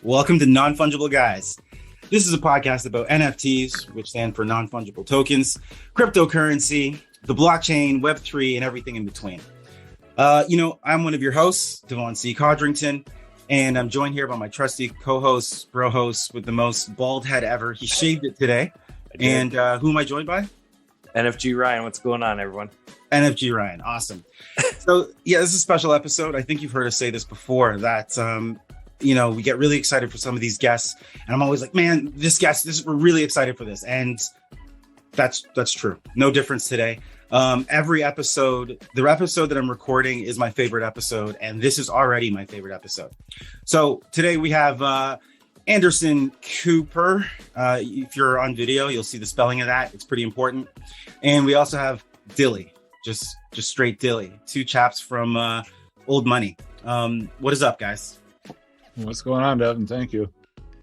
Welcome to Non-Fungible Guys. This is a podcast about NFTs, which stand for non-fungible tokens, cryptocurrency, the blockchain, Web3, and everything in between. I'm one of your hosts, Devon C. Codrington, and I'm joined here by my trusty co-host, bro host with the most bald head ever. He shaved it today. And who am I joined by? NFG Ryan. What's going on, everyone? NFG Ryan. Awesome. So, this is a special episode. I think you've heard us say this before, that we get really excited for some of these guests, and I'm always like, man, we're really excited for this. And that's true. No difference today. Every episode, the episode that I'm recording is my favorite episode, and this is already my favorite episode. So today we have Andersum KEWWper. If you're on video, you'll see the spelling of that. It's pretty important. And we also have Dilly, just straight Dilly. Two chaps from Old Money. What is up, guys? What's going on, Devin? Thank you.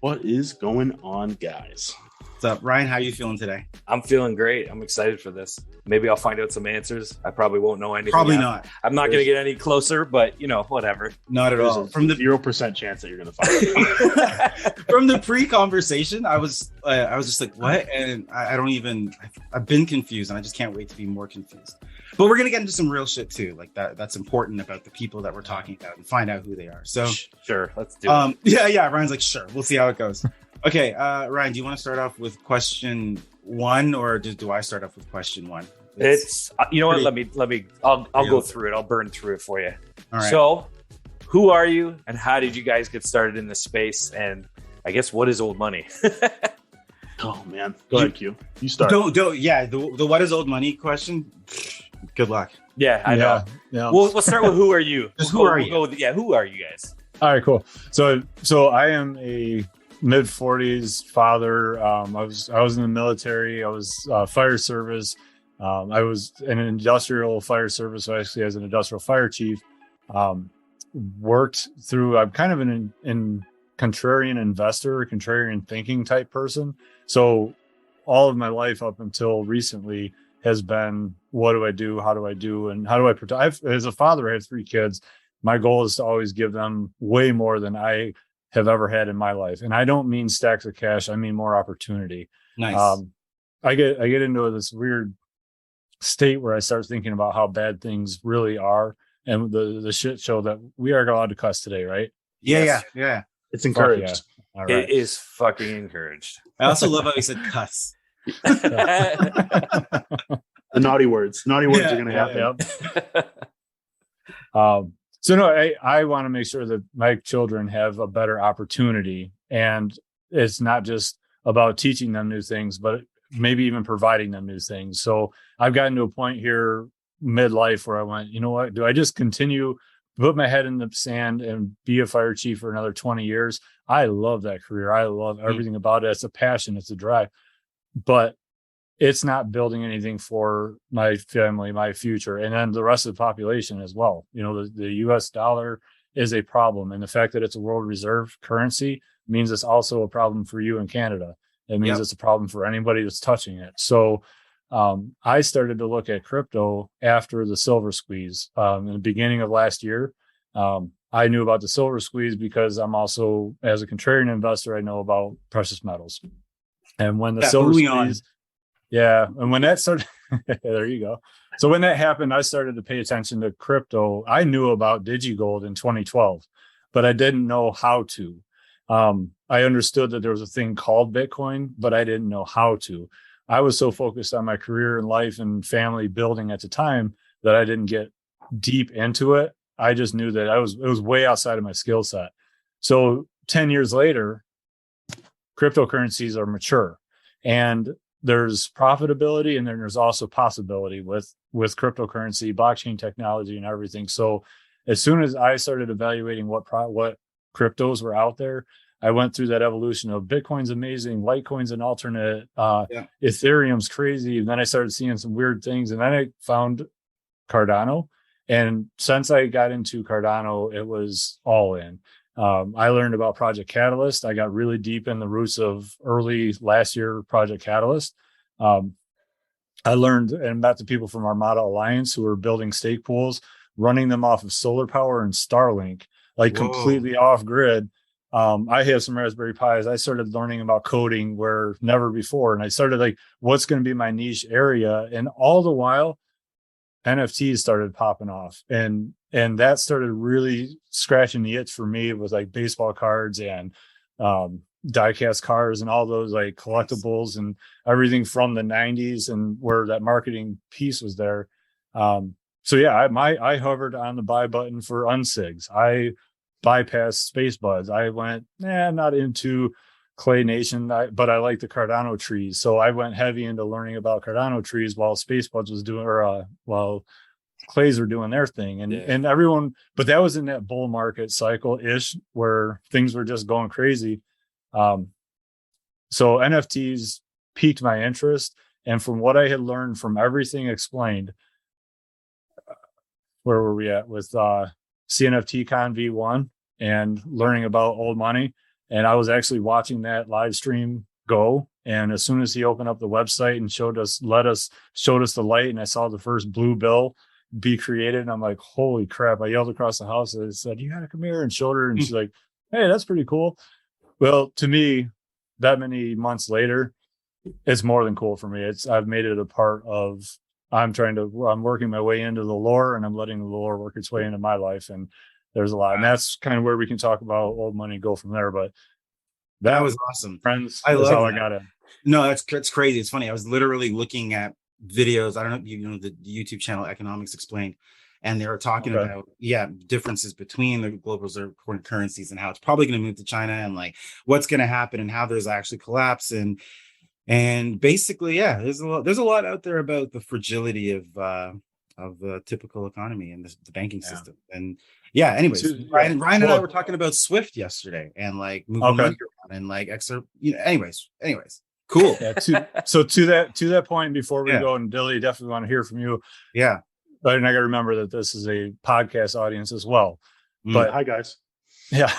What is going on, guys? What's up, Ryan? How are you feeling today? I'm feeling great. I'm excited for this. Maybe I'll find out some answers. I probably won't know anything. Probably not. I'm not going to get any closer, but whatever. Not at all. From the 0% chance that you're going to find it. From the pre-conversation, I was just like, what? And I've been confused, and I just can't wait to be more confused. But we're going to get into some real shit too. Like that's important about the people that we're talking about and find out who they are. So sure, let's do it. Yeah. Ryan's like, sure. We'll see how it goes. Okay. Ryan, do you want to start off with question one, or do I start off with question one? It's what? Let me. I'll go through it. I'll burn through it for you. All right. So, who are you, and how did you guys get started in this space? And I guess, what is old money? Oh man, go ahead, Q. You start. Don't. Yeah, the what is old money question. Good luck. Yeah, I know. Yeah. We'll start with who are you? Who are you? Who are you guys? All right, cool. So I am a mid-40s father. I was in the military. I was fire service. I was in an industrial fire service. So actually, as an industrial fire chief, worked through. I'm kind of an contrarian investor, contrarian thinking type person. So all of my life up until recently has been, what do I do? How do I do? And how do I protect? As a father, I have 3 kids. My goal is to always give them way more than I have ever had in my life. And I don't mean stacks of cash. I mean more opportunity. Nice. I get into this weird state where I start thinking about how bad things really are, and the shit show that we are allowed to cuss today, right? Yeah. It's encouraged. Yeah. All right. It is fucking encouraged. I also love how he said cuss. The naughty words are going to happen. Yep. So no, I want to make sure that my children have a better opportunity, and it's not just about teaching them new things, but maybe even providing them new things. So I've gotten to a point here midlife where I went, you know what, do I just continue, put my head in the sand and be a fire chief for another 20 years? I love that career. I love everything about it. It's a passion. It's a drive, but it's not building anything for my family, my future, and then the rest of the population as well. The US dollar is a problem. And the fact that it's a world reserve currency means it's also a problem for you in Canada. It means It's a problem for anybody that's touching it. So I started to look at crypto after the silver squeeze. In the beginning of last year, I knew about the silver squeeze because I'm also, as a contrarian investor, I know about precious metals. And when the silver squeeze... Yeah. And when that started, there you go. So when that happened, I started to pay attention to crypto. I knew about DigiGold in 2012, but I didn't know how to. I understood that there was a thing called Bitcoin, but I didn't know how to. I was so focused on my career and life and family building at the time that I didn't get deep into it. I just knew that it was way outside of my skill set. So 10 years later, cryptocurrencies are mature, and there's profitability, and then there's also possibility with cryptocurrency, blockchain technology, and everything. So as soon as I started evaluating what cryptos were out there, I went through that evolution of Bitcoin's amazing, Litecoin's an alternate, Ethereum's crazy. And then I started seeing some weird things, and then I found Cardano. And since I got into Cardano, it was all in. I learned about Project Catalyst. I got really deep in the roots of early last year Project Catalyst. I learned and met the people from Armada Alliance who were building stake pools, running them off of solar power and Starlink, like completely off grid. I have some Raspberry Pis. I started learning about coding where never before. And I started like, what's going to be my niche area? And all the while, NFTs started popping off. And that started really scratching the itch for me. It was like baseball cards and die-cast cars and all those like collectibles and everything from the 90s and where that marketing piece was there. So yeah, I hovered on the buy button for unsigs. I bypassed Space Buds. I went, I'm not into Clay Nation, but I like the Cardano trees. So I went heavy into learning about Cardano trees while Space Buds was doing, or while Clays were doing their thing. And everyone, but that was in that bull market cycle ish where things were just going crazy. So NFTs piqued my interest. And from what I had learned from everything explained, where were we at with CNFT Con V1 and learning about old money? And I was actually watching that live stream go. And as soon as he opened up the website and showed us the light, and I saw the first blue bill be created, and I'm like, holy crap. I yelled across the house and I said, you gotta come here, and showed her, and she's like, hey, that's pretty cool. Well, to me, that many months later, it's more than cool for me. I've made it a part of, I'm working my way into the lore, and I'm letting the lore work its way into my life. And there's a lot, and that's kind of where we can talk about old money and go from there. But that was awesome, friends. I love how that. I got it. No, that's crazy. It's funny. I was literally looking at videos. I don't know if you know the YouTube channel Economics Explained, and they were talking about differences between the global reserve currencies and how it's probably going to move to China, and like what's going to happen and how there's actually collapse, and basically, there's a lot out there about the fragility of the typical economy and the banking system. And anyways, Ryan and I were talking about Swift yesterday and like moving money around and like excerpt. Anyways, cool. So to that point, before we go, and Dilly, definitely want to hear from you. Yeah. But I got to remember that this is a podcast audience as well. But hi guys. Yeah.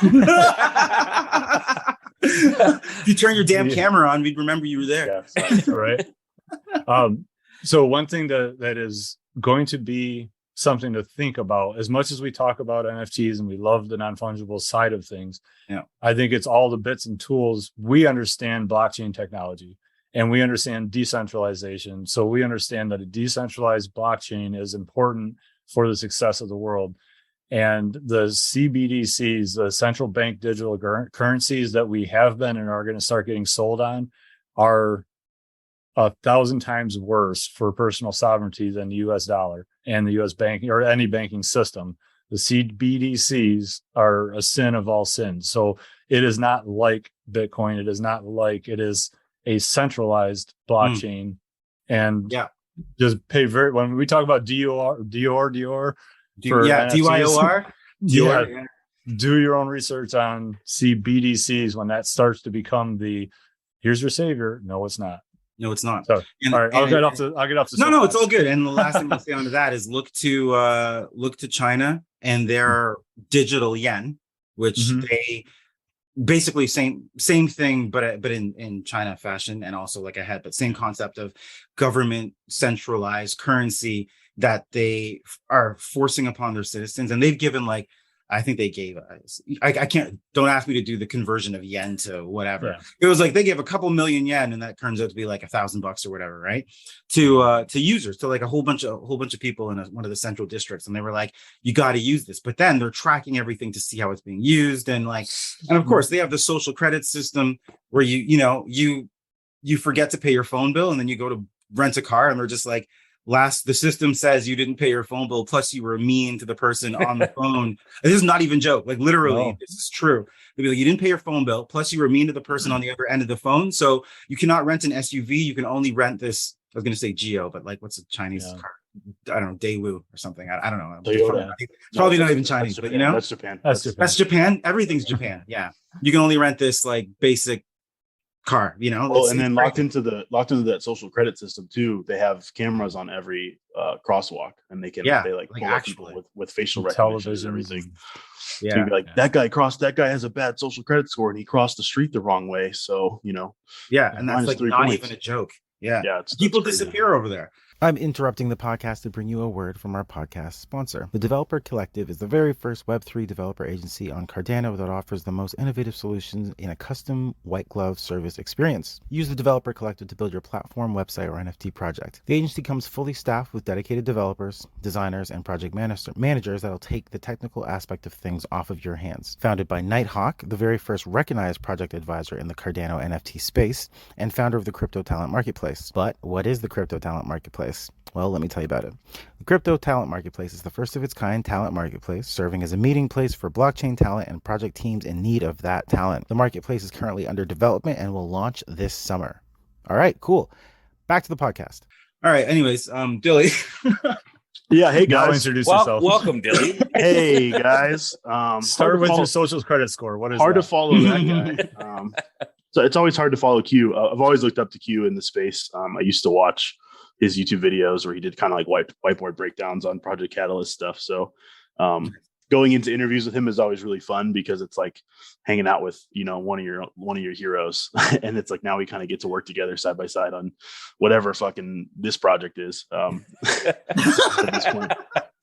If you turn your damn camera on, we'd remember you were there. Yeah, right. So one thing that is going to be something to think about, as much as we talk about NFTs and we love the non-fungible side of things, I think it's all the bits and tools. We understand blockchain technology and we understand decentralization. So we understand that a decentralized blockchain is important for the success of the world. And the CBDCs, the central bank digital currencies that we have been and are going to start getting sold on, are 1,000 times worse for personal sovereignty than the US dollar and the US banking or any banking system. The CBDCs are a sin of all sins. So it is not like Bitcoin. It is a centralized blockchain. And just pay when we talk about DYOR, do your own research on CBDCs when that starts to become here's your savior. No, it's not. No, it's not. So, all right, I'll get off the. No, it's all good. And the last thing I'll say onto that is look to China and their digital yen, which they basically same thing, but in China fashion, and also like ahead, but same concept of government centralized currency that they are forcing upon their citizens. And they've given I think they gave I can't, don't ask me to do the conversion of yen to whatever. Yeah. It was like they gave a couple million yen, and that turns out to be like $1,000 or whatever, right? To users, to like a whole bunch of people in one of the central districts, and they were like, you got to use this. But then they're tracking everything to see how it's being used, and of course they have the social credit system where you forget to pay your phone bill, and then you go to rent a car, and they're just like, the system says you didn't pay your phone bill, plus you were mean to the person on the phone. This is not even joke. Like literally, This is true. They'll be like, you didn't pay your phone bill, plus you were mean to the person on the other end of the phone. So you cannot rent an SUV. You can only rent this. I was going to say Geo, but what's a Chinese car? I don't know, Daewoo or something. I don't know. It's probably not even Chinese, but that's Japan. That's Japan. Everything's Japan. Yeah, you can only rent this basic car, and then locked into that social credit system too. They have cameras on every crosswalk, and they pull up people with facial recognition and everything. Yeah, so be like, that guy has a bad social credit score, and he crossed the street the wrong way. So and that's not even a joke. Yeah, people disappear over there. I'm interrupting the podcast to bring you a word from our podcast sponsor. The Developer Collective is the very first Web3 developer agency on Cardano that offers the most innovative solutions in a custom white glove service experience. Use the Developer Collective to build your platform, website, or NFT project. The agency comes fully staffed with dedicated developers, designers, and project managers that'll take the technical aspect of things off of your hands. Founded by Nighthawk, the very first recognized project advisor in the Cardano NFT space, and founder of the Crypto Talent Marketplace. But what is the Crypto Talent Marketplace? Well, let me tell you about it. The Crypto Talent Marketplace is the first of its kind talent marketplace, serving as a meeting place for blockchain talent and project teams in need of that talent. The marketplace is currently under development and will launch this summer. All right, cool. Back to the podcast. All right. Anyways, Dilly. Yeah. Hey guys. Now introduce yourself. Welcome, Dilly. Hey guys. Start with your social credit score. What is hard that? to follow that guy? So it's always hard to follow Q. I've always looked up to Q in the space. I used to watch his YouTube videos where he did kind of like whiteboard breakdowns on Project Catalyst stuff. So going into interviews with him is always really fun because it's like hanging out with, you know, one of your heroes. And it's like now we kind of get to work together side by side on whatever fucking this project is. At this point.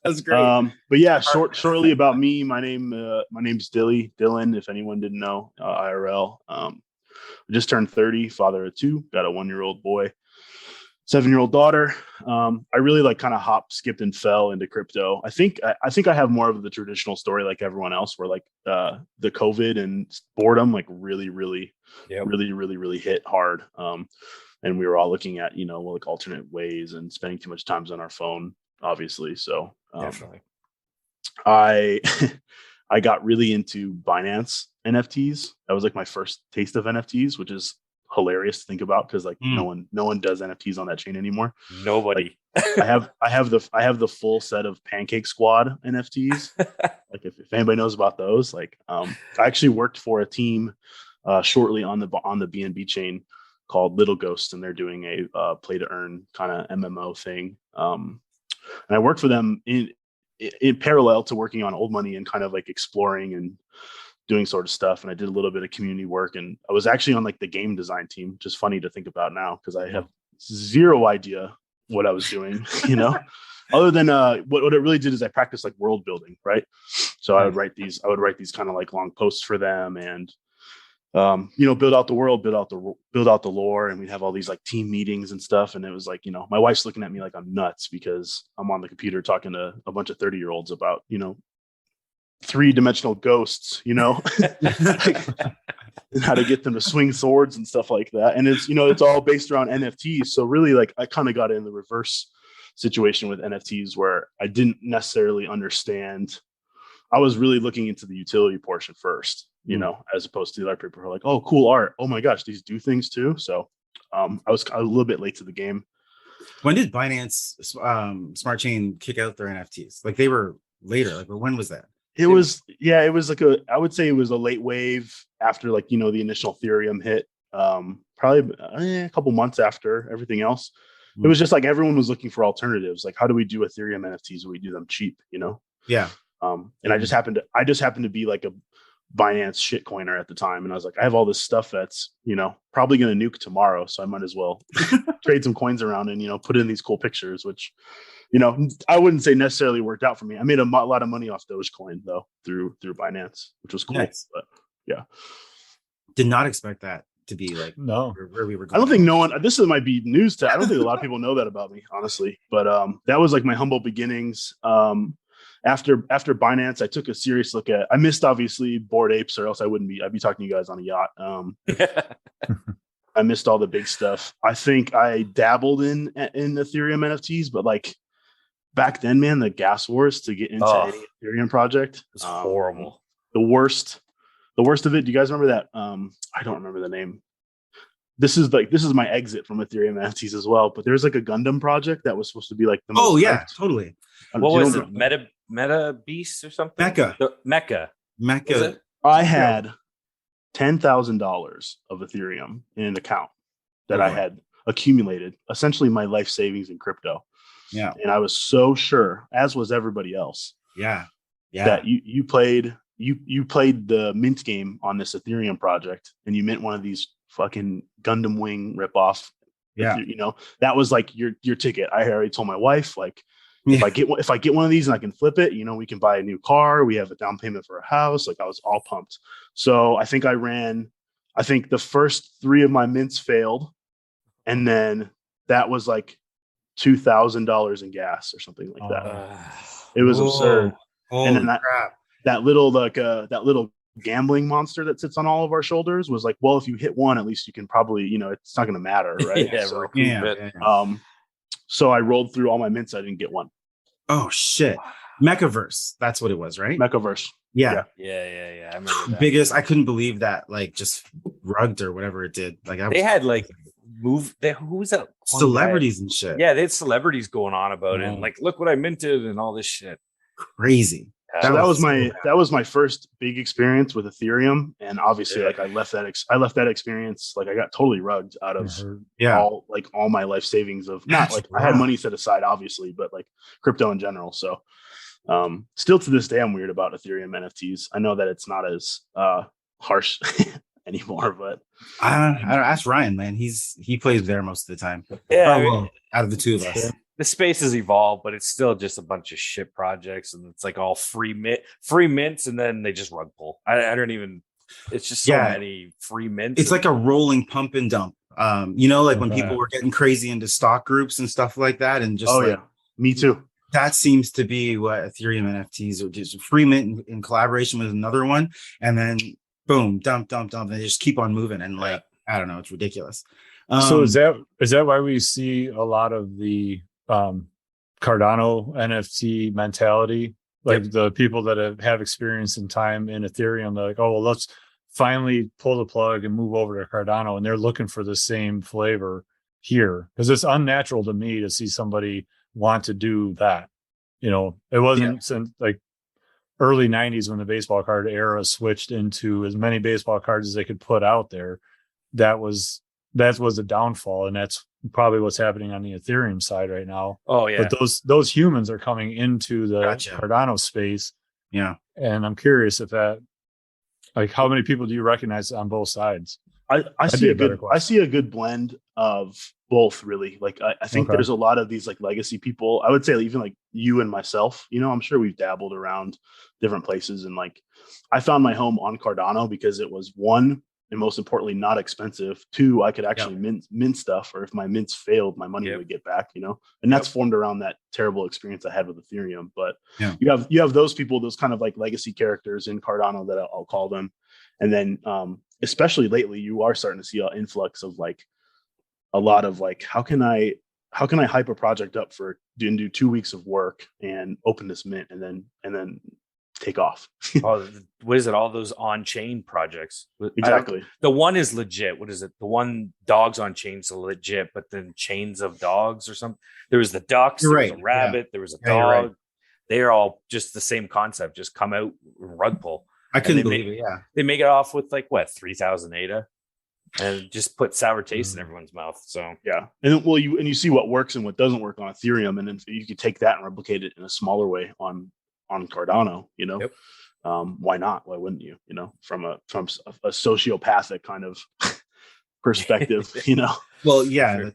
That's great. But yeah, shortly about me. My name's Dylan, if anyone didn't know, IRL. I just turned 30, father of 2, got a 1-year-old boy, 7-year-old daughter. I really like kind of hop, skipped, and fell into crypto. I think I have more of the traditional story like everyone else, where like the COVID and boredom like really hit hard. And we were all looking at, you know, like alternate ways and spending too much time on our phone, obviously. So Definitely. I got really into Binance NFTs. That was like my first taste of NFTs, which is hilarious to think about because like no one does NFTs on that chain anymore. Nobody. Like, I have the full set of Pancake Squad NFTs. Like if anybody knows about those, like I actually worked for a team shortly on the BNB chain called Little Ghost, and they're doing a play to earn kind of MMO thing. And I worked for them in parallel to working on old money and kind of like exploring and doing sort of stuff. And I did a little bit of community work, and I was actually on like the game design team, which is funny to think about now because I have zero idea what I was doing, you know, other than what it really did is I practiced like world building, right? So I would write these kind of like long posts for them and you know, build out the world, build out the lore, and we'd have all these like team meetings and stuff. And it was like, you know, my wife's looking at me like I'm nuts because I'm on the computer talking to a bunch of 30-year-olds about, you know, 3-dimensional ghosts, you know, and how to get them to swing swords and stuff like that. And it's, you know, it's all based around NFTs. So really, like, I kind of got in the reverse situation with NFTs where I didn't necessarily understand. I was really looking into the utility portion first, you know, as opposed to the other people who are like, oh, cool art. Oh my gosh, these do things too. So I was a little bit late to the game. When did Binance Smart Chain kick out their NFTs? Like they were later, like, but when was that? It was like I would say it was a late wave after, like, you know, the initial Ethereum hit, probably a couple months after everything else. It was just like everyone was looking for alternatives. Like, how do we do Ethereum NFTs when we do them cheap, you know? Yeah. And I just happened to be like a Binance shitcoiner at the time. And I was like, I have all this stuff that's, you know, probably going to nuke tomorrow. So I might as well trade some coins around and, you know, put in these cool pictures, which, you know, I wouldn't say necessarily worked out for me. I made a lot of money off Dogecoin though, through Binance, which was cool. Nice. But yeah. Did not expect that to be like where we were going. I don't think this might be news to, I don't think a lot of people know that about me, honestly. But that was like my humble beginnings. After Binance, I took a serious look at. I missed obviously Bored Apes, or else I'd be talking to you guys on a yacht. I missed all the big stuff. I think I dabbled in Ethereum NFTs, but like back then, man, the gas wars to get into any Ethereum project was horrible. The worst of it. Do you guys remember that? I don't remember the name. This is my exit from Ethereum NFTs as well. But there's like a Gundam project that was supposed to be like the most totally. What was it? Meta Beast or something? Mecha. I had $10,000 of Ethereum in an account that I had accumulated, essentially my life savings in crypto. Yeah. And I was so sure, as was everybody else. Yeah. That you played the mint game on this Ethereum project, and you mint one of these fucking Gundam Wing ripoff Yeah. That was like your ticket. I already told my wife, like, if I get one of these and I can flip it, we can buy a new car. We have a down payment for a house. Like, I was all pumped. So I think the first 3 of my mints failed. And then that was like $2,000 in gas or something like that. It was absurd. And then that little gambling monster that sits on all of our shoulders was like, well, if you hit one, at least you can probably, it's not going to matter. Right. So I rolled through all my mints. I didn't get one. Oh shit. Mfers. That's what it was, right? Mfers. Yeah. I remember that. Biggest. I couldn't believe that, like, just rugged or whatever it did. Like, they had like who was that? Celebrities and shit. Yeah, they had celebrities going on about it. And like, look what I minted and all this shit. Crazy. So that was my first big experience with Ethereum, and obviously, like, I left that experience, like, I got totally rugged out of all my life savings of not like I had money set aside, obviously, but like crypto in general. So, still to this day, I'm weird about Ethereum NFTs. I know that it's not as harsh anymore, but I don't ask Ryan, man. He plays there most of the time. Yeah, out of the two of us. The space has evolved, but it's still just a bunch of shit projects, and it's like all free mints, and then they just rug pull. I don't even. It's just so many free mints. It's like a rolling pump and dump. Like when people were getting crazy into stock groups and stuff like that, and just me too. That seems to be what Ethereum NFTs are. Just free mint in collaboration with another one, and then boom, dump. They just keep on moving, and like I don't know, it's ridiculous. So is that why we see a lot of the Cardano NFT mentality, like the people that have experience in time in Ethereum, they're like, oh, well, let's finally pull the plug and move over to Cardano, and they're looking for the same flavor here, because it's unnatural to me to see somebody want to do that. It wasn't since like early 90s when the baseball card era switched into as many baseball cards as they could put out there. That was the downfall, and that's probably what's happening on the Ethereum side right now. Oh yeah. But those humans are coming into the Cardano space. Yeah. And I'm curious if that, like, how many people do you recognize on both sides? I see a good blend of both, really. Like, I think there's a lot of these like legacy people. I would say even like you and myself, I'm sure we've dabbled around different places, and like I found my home on Cardano because it was, one, and most importantly, not expensive. 2, I could actually mint stuff, or if my mints failed, my money would get back, and that's formed around that terrible experience I had with Ethereum. But you have those people, those kind of like legacy characters in Cardano that I'll call them. And then, especially lately, you are starting to see an influx of like a lot of like, how can I hype a project up and do 2 weeks of work and open this mint and then take off. What is it? All those on-chain projects. Exactly. The one is legit. What is it? The one dogs on chains are legit, but then chains of dogs or something. There was the ducks, there was a rabbit, there was a dog. Right. They are all just the same concept. Just come out rug pull. I couldn't believe it. Yeah. They make it off with like 3,000 ADA and just put sour taste in everyone's mouth. So yeah. And then, you see what works and what doesn't work on Ethereum. And then you could take that and replicate it in a smaller way on Cardano, why not? Why wouldn't you, from a sociopathic kind of perspective, Well, yeah, sure.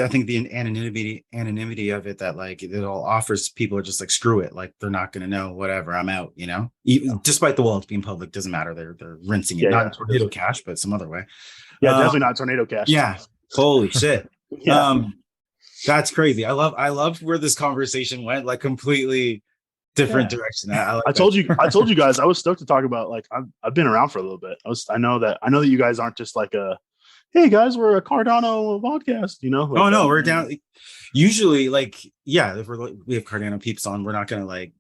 I think the anonymity of it, that like it all offers people are just like, screw it. Like, they're not going to know, whatever, I'm out, despite the wallets being public, doesn't matter. They're rinsing it, not in Tornado Cash, but some other way. Yeah, definitely not Tornado Cash. Yeah. Holy shit. That's crazy. I love where this conversation went, like completely different direction. I told you guys I was stoked to talk about, like, I've been around for a little bit. I know that you guys aren't just like hey guys, we're a Cardano podcast, like, oh no, we're down. Usually, like, if we have Cardano peeps on, we're not gonna like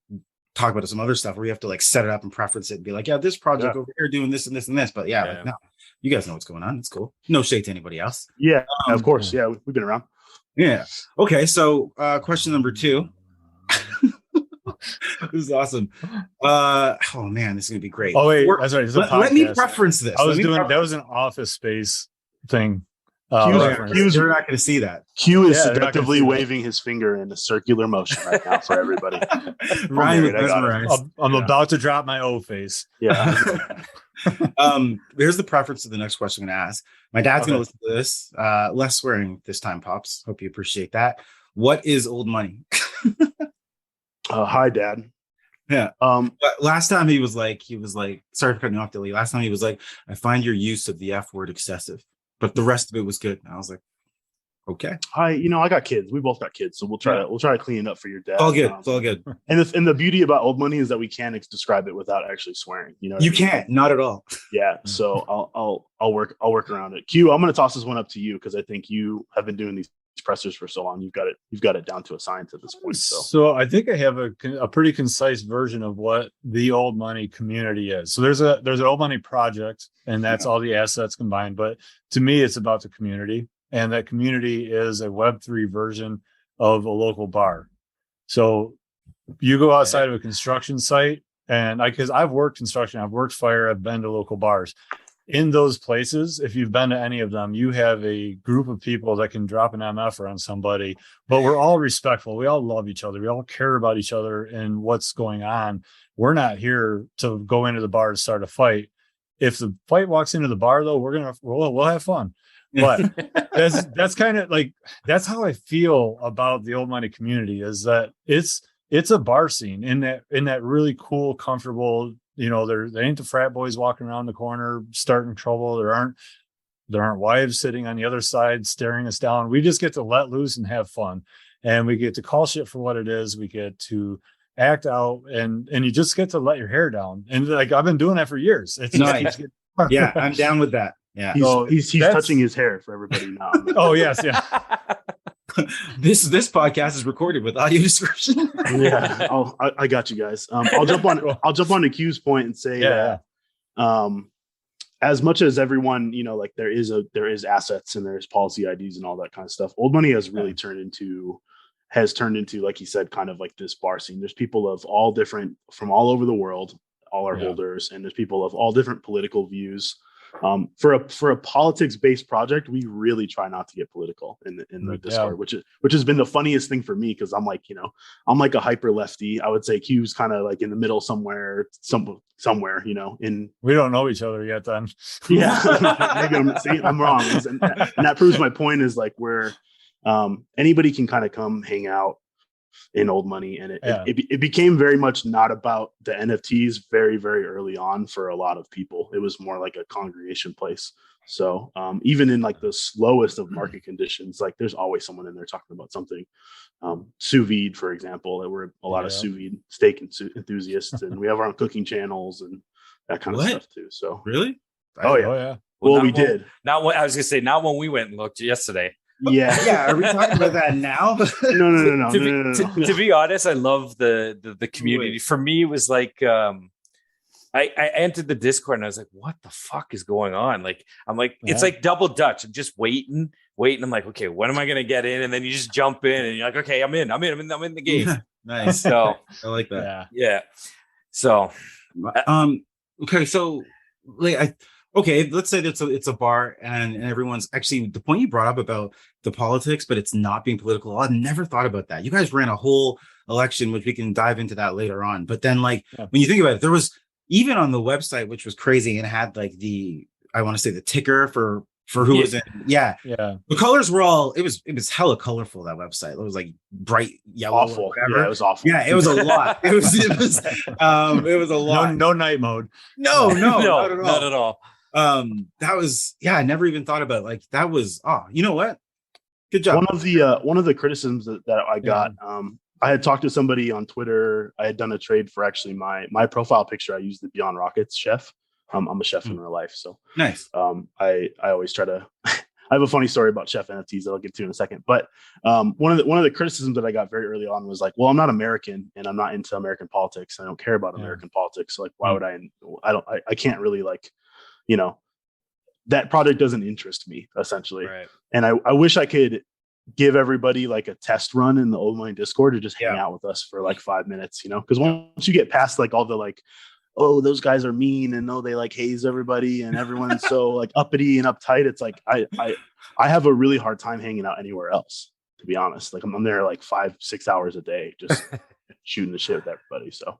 talk about some other stuff where we have to like set it up and preference it and be like, this project over here doing this and this and this. But like, no, you guys know what's going on. It's cool. No shade to anybody else. Yeah, of course. Yeah, we've been around. Yeah. Okay. So question number 2. This is awesome. Oh man, this is gonna be great. Oh wait, that's right. Let me preference this. That was an Office Space thing. You're not gonna see that. Q is seductively waving his finger in a circular motion right now for everybody. Ryan, I'm about to drop my O face. Yeah. Here's the preference to the next question I'm going to ask. My dad's going to listen to this. Less swearing this time, Pops. Hope you appreciate that. What is old money? Hi, Dad. Yeah. But last time he was like, sorry for cutting you off, Dilly. Last time he was like, I find your use of the F word excessive, but the rest of it was good. And I was like, okay. I got kids. We both got kids, so we'll try to clean it up for your dad. All good. It's all good. And the beauty about old money is that we can describe it without actually swearing. You know, you can't, not at all. Yeah. So I'll work around it. Q, I'm going to toss this one up to you because I think you have been doing these pressers for so long. You've got it down to a science at this point. So I think I have a pretty concise version of what the old money community is. So there's an old money project, and that's all the assets combined. But to me, it's about the community. And that community is a Web3 version of a local bar. So you go outside of a construction site, and because I've worked construction, I've worked fire, I've been to local bars. In those places, if you've been to any of them, you have a group of people that can drop an Mfer on somebody, but we're all respectful. We all love each other. We all care about each other and what's going on. We're not here to go into the bar to start a fight. If the fight walks into the bar, though, we'll have fun. But that's kind of like, that's how I feel about the old money community, is that it's a bar scene in that really cool, comfortable, you know, there ain't the frat boys walking around the corner starting trouble. There aren't wives sitting on the other side staring us down. We just get to let loose and have fun, and we get to call shit for what it is. We get to act out, and you just get to let your hair down. And like, I've been doing that for years. It's nice. Yeah, I'm down with that. Yeah, he's touching his hair for everybody now. Oh yes, yeah. This podcast is recorded with audio description. Yeah, I got you guys. I'll jump on to Q's point and say, as much as everyone, you know, like there is assets and there's policy IDs and all that kind of stuff. Old money has really turned into, like you said, kind of like this bar scene. There's people of all different, from all over the world, all our holders, and there's people of all different political views. For a politics-based project, we really try not to get political in the Discord, which has been the funniest thing for me, because I'm like, you know, I'm like a hyper lefty. I would say Q's kind of like in the middle somewhere, you know. We don't know each other yet, then. Yeah, maybe I'm wrong, and that proves my point. Is like where anybody can kind of come hang out in old money, and it became very much not about the NFTs very, very early on for a lot of people. It was more like a congregation place. So even in like the slowest of market conditions, like there's always someone in there talking about something. Sous vide, for example, there were a lot of sous vide steak enthusiasts, and we have our own cooking channels and that kind of stuff too. So really? Oh yeah. Well, we did. Not what I was gonna say. Not when we went and looked yesterday. Yeah. Are we talking about that now? No. To be honest, I love the community. For me, it was like I entered the Discord and I was like, what the fuck is going on? Like, I'm like, it's like double Dutch. I'm just waiting. I'm like, okay, when am I gonna get in? And then you just jump in and you're like, okay, I'm in the game. Nice. So I like that. Yeah. So okay, so like let's say that it's a bar and everyone's actually, the point you brought up about the politics, but it's not being political. I've never thought about that. You guys ran a whole election, which we can dive into that later on. But then when you think about it, there was even on the website, which was crazy, and it had like the ticker for who was in. Yeah. The colors were all, it was hella colorful, that website. It was like bright yellow. Awful. Yeah, it was awful. Yeah, it was a lot. It was a lot. No night mode. No, not at all. That was, I never even thought about it. Like that was, you know what? Good job. One of the criticisms that I got, I had talked to somebody on Twitter. I had done a trade for actually my profile picture. I used the Beyond Rockets chef. I'm a chef in real life. So nice. I always try to, I have a funny story about chef NFTs that I'll get to in a second. But one of the criticisms that I got very early on was like, well, I'm not American and I'm not into American politics. I don't care about American politics. So like, why would I can't really like, you know, that project doesn't interest me essentially. Right. And I wish I could give everybody like a test run in the old money Discord to just hang out with us for like 5 minutes, you know, because once you get past like all the like, oh, those guys are mean and they like haze everybody and everyone's so like uppity and uptight. It's like, I have a really hard time hanging out anywhere else, to be honest. Like I'm there like 5-6 hours a day, just shooting the shit with everybody. So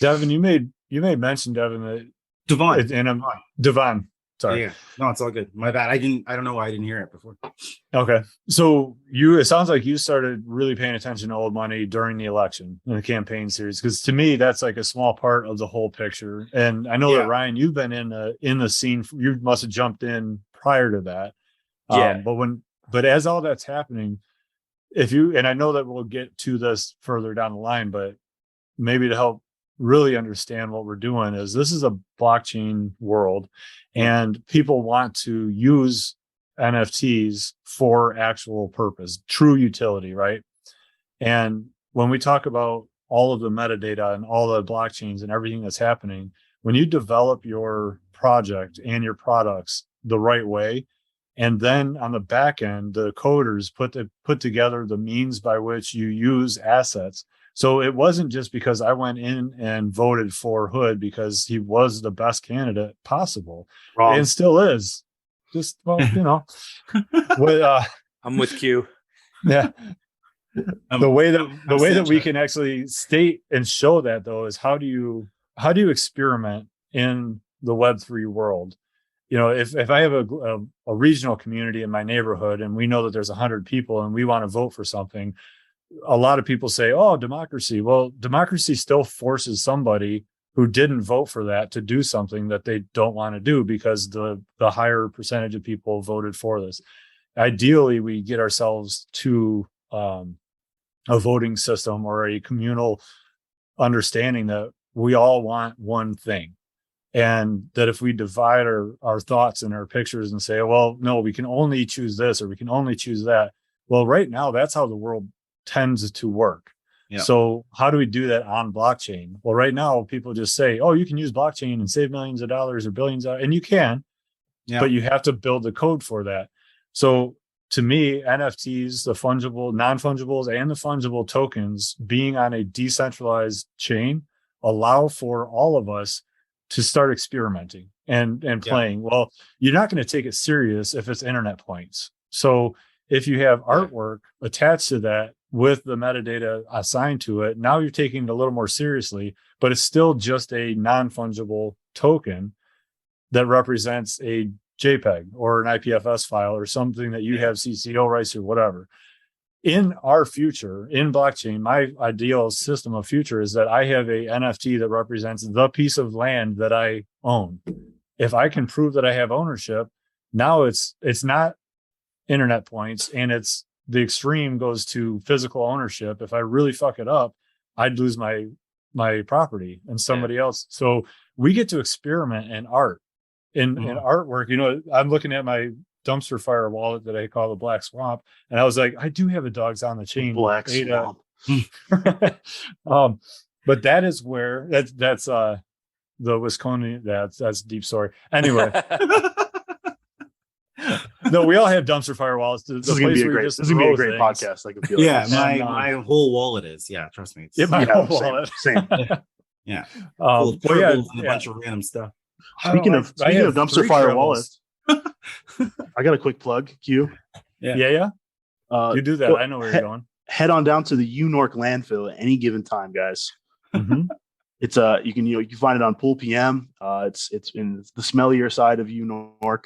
Devin, you made mention, Devin, that Devon. Devon. Sorry. Yeah. No, it's all good. My bad. I don't know why I didn't hear it before. Okay. So it sounds like you started really paying attention to old money during the election in the campaign series. Because to me, that's like a small part of the whole picture. And I know that Ryan, you've been in the scene. You must have jumped in prior to that. Yeah. But as all that's happening, and I know that we'll get to this further down the line, but maybe to help really understand what we're doing is this is a blockchain world and people want to use NFTs for actual purpose, true utility, right? And when we talk about all of the metadata and all the blockchains and everything that's happening, when you develop your project and your products the right way, and then on the back end, the coders put together the means by which you use assets. So it wasn't just because I went in and voted for Hood because he was the best candidate possible. Wrong. And still is. Just, well, I'm with Q. Yeah. The way that we can actually state and show that, though, is how do you experiment in the Web3 world? If I have a regional community in my neighborhood and we know that there's 100 people and we want to vote for something, a lot of people say, oh, democracy. Well, democracy still forces somebody who didn't vote for that to do something that they don't want to do because the higher percentage of people voted for this. Ideally, we get ourselves to a voting system or a communal understanding that we all want one thing. And that if we divide our thoughts and our pictures and say, well, no, we can only choose this or we can only choose that. Well, right now, that's how the world tends to work. Yeah. So how do we do that on blockchain? Well, right now, people just say, oh, you can use blockchain and save millions of dollars or billions of, and you can, but you have to build the code for that. So to me, NFTs, the fungible, non-fungibles, and the fungible tokens being on a decentralized chain allow for all of us to start experimenting and playing. Well, you're not going to take it serious if it's internet points. So if you have artwork attached to that with the metadata assigned to it, now you're taking it a little more seriously, but it's still just a non-fungible token that represents a JPEG or an IPFS file or something that you have CCO rights or whatever. In our future, in blockchain, my ideal system of future is that I have a NFT that represents the piece of land that I own. If I can prove that I have ownership, now it's not internet points, and it's the extreme goes to physical ownership. If I really fuck it up, I'd lose my property and somebody else. So we get to experiment in art, in artwork. I'm looking at my dumpster fire wallet that I call the Black Swamp, and I was like, I do have a Dogs on the Chain Black Swamp. But that is where that's the Wisconsin. That's a deep story. Anyway. No, we all have dumpster fire wallets. This is going to be a great podcast. I can feel my whole wallet is. Yeah, trust me. My whole wallet. Same. Yeah. Full of turtles and a bunch of random stuff. Speaking of dumpster fire wallets, I got a quick plug. Q. Yeah. You do that. I know where you're going. Head on down to the Unork landfill at any given time, guys. Mm-hmm. It's you can find it on Pool PM. It's in the smellier side of Unork.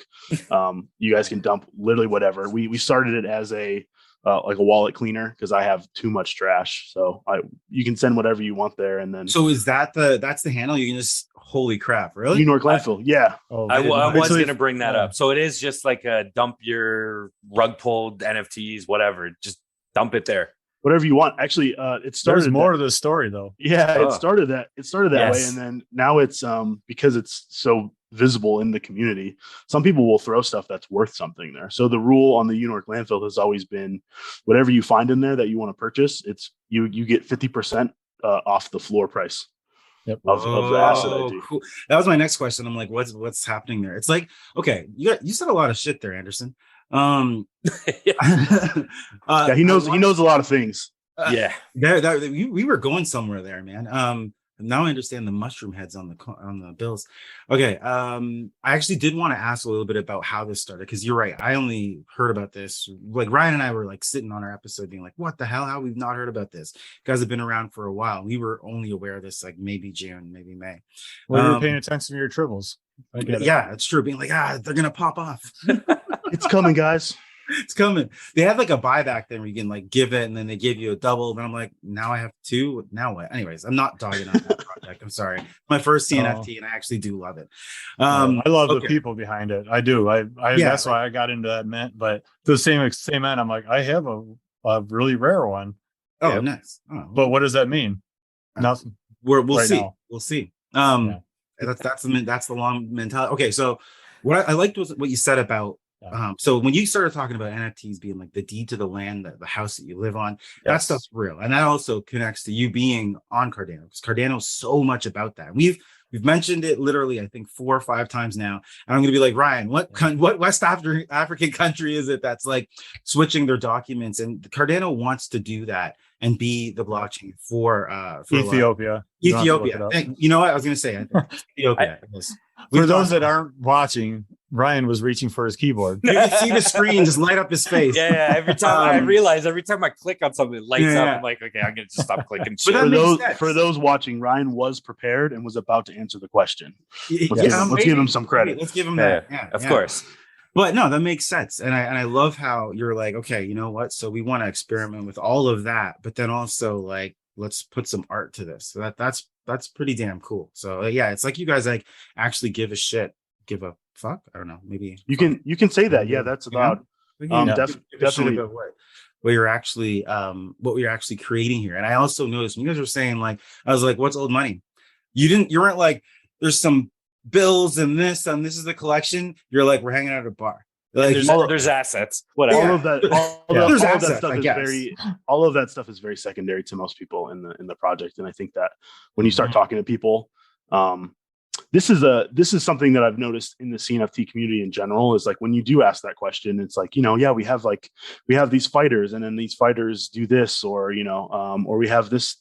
You guys can dump literally whatever. We started it as a like a wallet cleaner because I have too much trash. So you can send whatever you want there, and then. So is that's the handle? You can just holy crap, really? Unork landfill, yeah. I was going to bring that up. So it is just like a dump your rug pulled NFTs, whatever. Just dump it there. Whatever you want. Actually, it started. There's more to the story, though. Yeah, it started that way, and then now it's because it's so visible in the community. Some people will throw stuff that's worth something there. So the rule on the Unork landfill has always been, whatever you find in there that you want to purchase, it's you get 50% off the floor price. Yep. Of the asset ID. Cool. That was my next question. I'm like, what's happening there? It's like, okay, you said a lot of shit there, Anderson. He knows a lot of things. We were going somewhere there, man. Now I understand the mushroom heads on the bills. Okay. I actually did want to ask a little bit about how this started, because you're right. I only heard about this. Like Ryan and I were like sitting on our episode being like, what the hell? How we've not heard about this? You guys have been around for a while. We were only aware of this like maybe June, maybe May. Well, you were paying attention to your tribbles. I get it. Yeah, it's true. Being like, they're gonna pop off. It's coming, guys. It's coming. They have like a buyback thing where you can like give it and then they give you a double. And I'm like, now I have two. Now what? Anyways, I'm not dogging on that project. I'm sorry. My first CNFT, and I actually do love it. I love the people behind it. I do. That's why I got into that mint. But the same end, I'm like, I have a really rare one. Oh, nice. Oh, but what does that mean? Nothing. We'll see. Now. We'll see. That's the long mentality. Okay, so what I liked was what you said about. So when you started talking about NFTs being like the deed to the land, the house that you live on, that stuff's real, and that also connects to you being on Cardano, because Cardano's so much about that. We've mentioned it literally, I think 4 or 5 times now, and I'm going to be like, Ryan, what West African country is it that's like switching their documents? And Cardano wants to do that and be the blockchain for Ethiopia. Ethiopia. You know what I was going to say? I think Ethiopia. For those that aren't watching, Ryan was reaching for his keyboard. You can see the screen just light up his face. Yeah. Every time I click on something, it lights up. I'm like, okay, I'm going to just stop clicking. For those watching, Ryan was prepared and was about to answer the question. Let's give him some credit. Let's give him that. Yeah, of course. But no, that makes sense. And I love how you're like, okay, you know what? So we want to experiment with all of that, but then also like, let's put some art to this. So that's pretty damn cool. So it's like you guys like actually give a fuck. I don't know. Maybe you can say that. Yeah, that's about definitely about what you're actually creating here. And I also noticed when you guys were saying like, I was like, what's old money? You weren't like, there's some bills and this is the collection. You're like, we're hanging out at a bar. Like, there's assets. Whatever. All of that stuff is very secondary to most people in the project. And I think that when you start talking to people, this is something that I've noticed in the CNFT community in general, is like when you do ask that question, it's like, we have these fighters, and then these fighters do this, or or we have this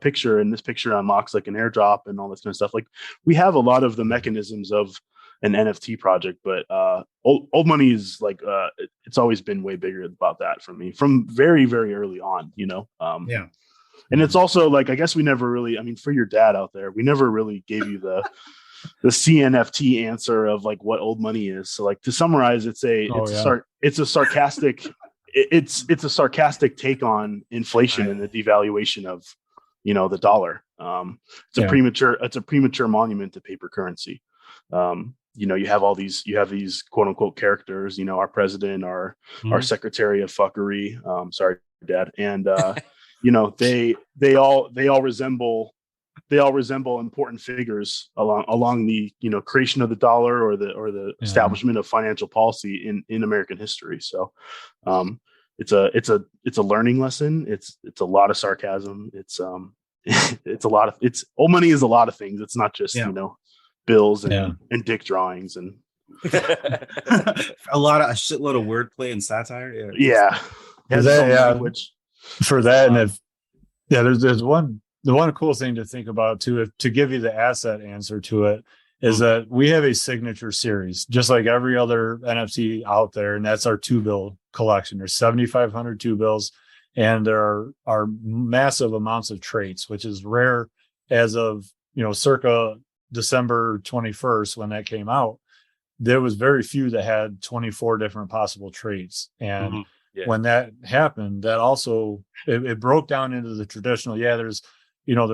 picture, and this picture unlocks like an airdrop and all this kind of stuff. Like we have a lot of the mechanisms of an NFT project, but old money is like it's always been way bigger about that for me from very, very early on, and it's also like, I guess we never really, for your dad out there, we never really gave you the CNFT answer of like what old money is. So like to summarize, it's a sarcastic take on inflation and the devaluation of the dollar. It's a premature monument to paper currency. You have these quote unquote characters, our president, our secretary of fuckery. Sorry, Dad. And, they all resemble important figures along the, creation of the dollar or the establishment of financial policy in American history. So, it's a learning lesson. It's a lot of sarcasm. It's old money is a lot of things. It's not just, bills and dick drawings and a shitload of wordplay and satire. For that, and there's one cool thing to think about too, to give you the asset answer to it, is that we have a signature series just like every other NFT out there, and that's our 2-bill collection. There's 7,500 2-bills, and there are massive amounts of traits, which is rare as of circa December 21st when that came out. There was very few that had 24 different possible traits, and when that happened, that also it broke down into the traditional. There's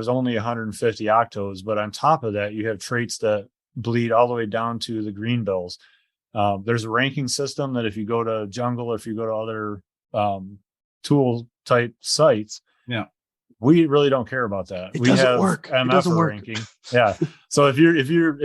only 150 octos, but on top of that, you have traits that bleed all the way down to the green bills. There's a ranking system that if you go to Jungle, if you go to other tool type sites, we really don't care about that. We have Mfer ranking. So if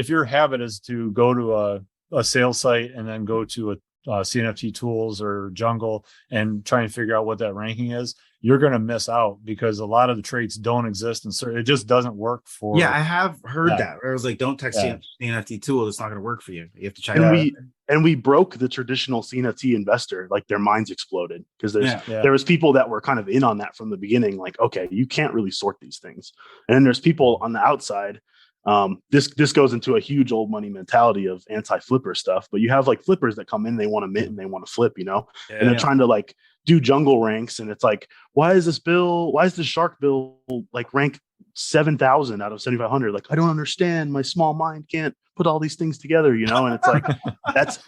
your habit is to go to a sales site and then go to a CNFT tools or Jungle and try and figure out what that ranking is, you're going to miss out because a lot of the traits don't exist. And it just doesn't work for. Yeah, I have heard that. Where it was like, don't text CNFT tool. It's not going to work for you. You have to check it. And we broke the traditional CNFT investor. Like their minds exploded because there was people that were kind of in on that from the beginning. Like, okay, you can't really sort these things. And then there's people on the outside. This goes into a huge old money mentality of anti-flipper stuff, but you have like flippers that come in, they want to mint and they want to flip, and they're trying to like do jungle ranks. And it's like, why is the shark bill like rank 7,000 out of 7,500? Like, I don't understand. My small mind can't put all these things together, and it's like, that's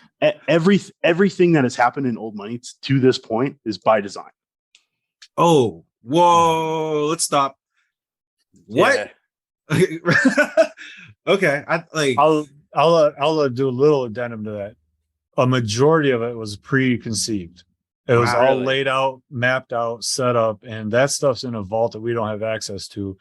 everything that has happened in old money to this point is by design. Oh, whoa. Let's stop. What? Yeah. Okay, I'll do a little addendum to that. A majority of it was preconceived. It was all laid out, mapped out, set up, and that stuff's in a vault that we don't have access to.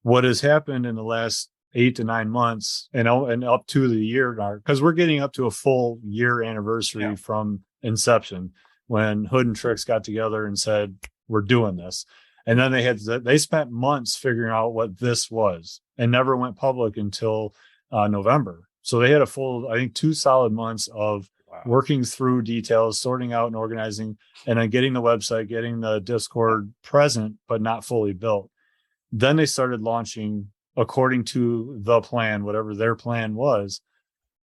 What has happened in the last 8 to 9 months and up to the year, because we're getting up to a full year anniversary from inception when Hood and Tricks got together and said, we're doing this. And then they spent months figuring out what this was and never went public until November. So they had a full, I think, 2 solid months of working through details, sorting out and organizing, and then getting the website, getting the Discord present, but not fully built. Then they started launching according to the plan, whatever their plan was.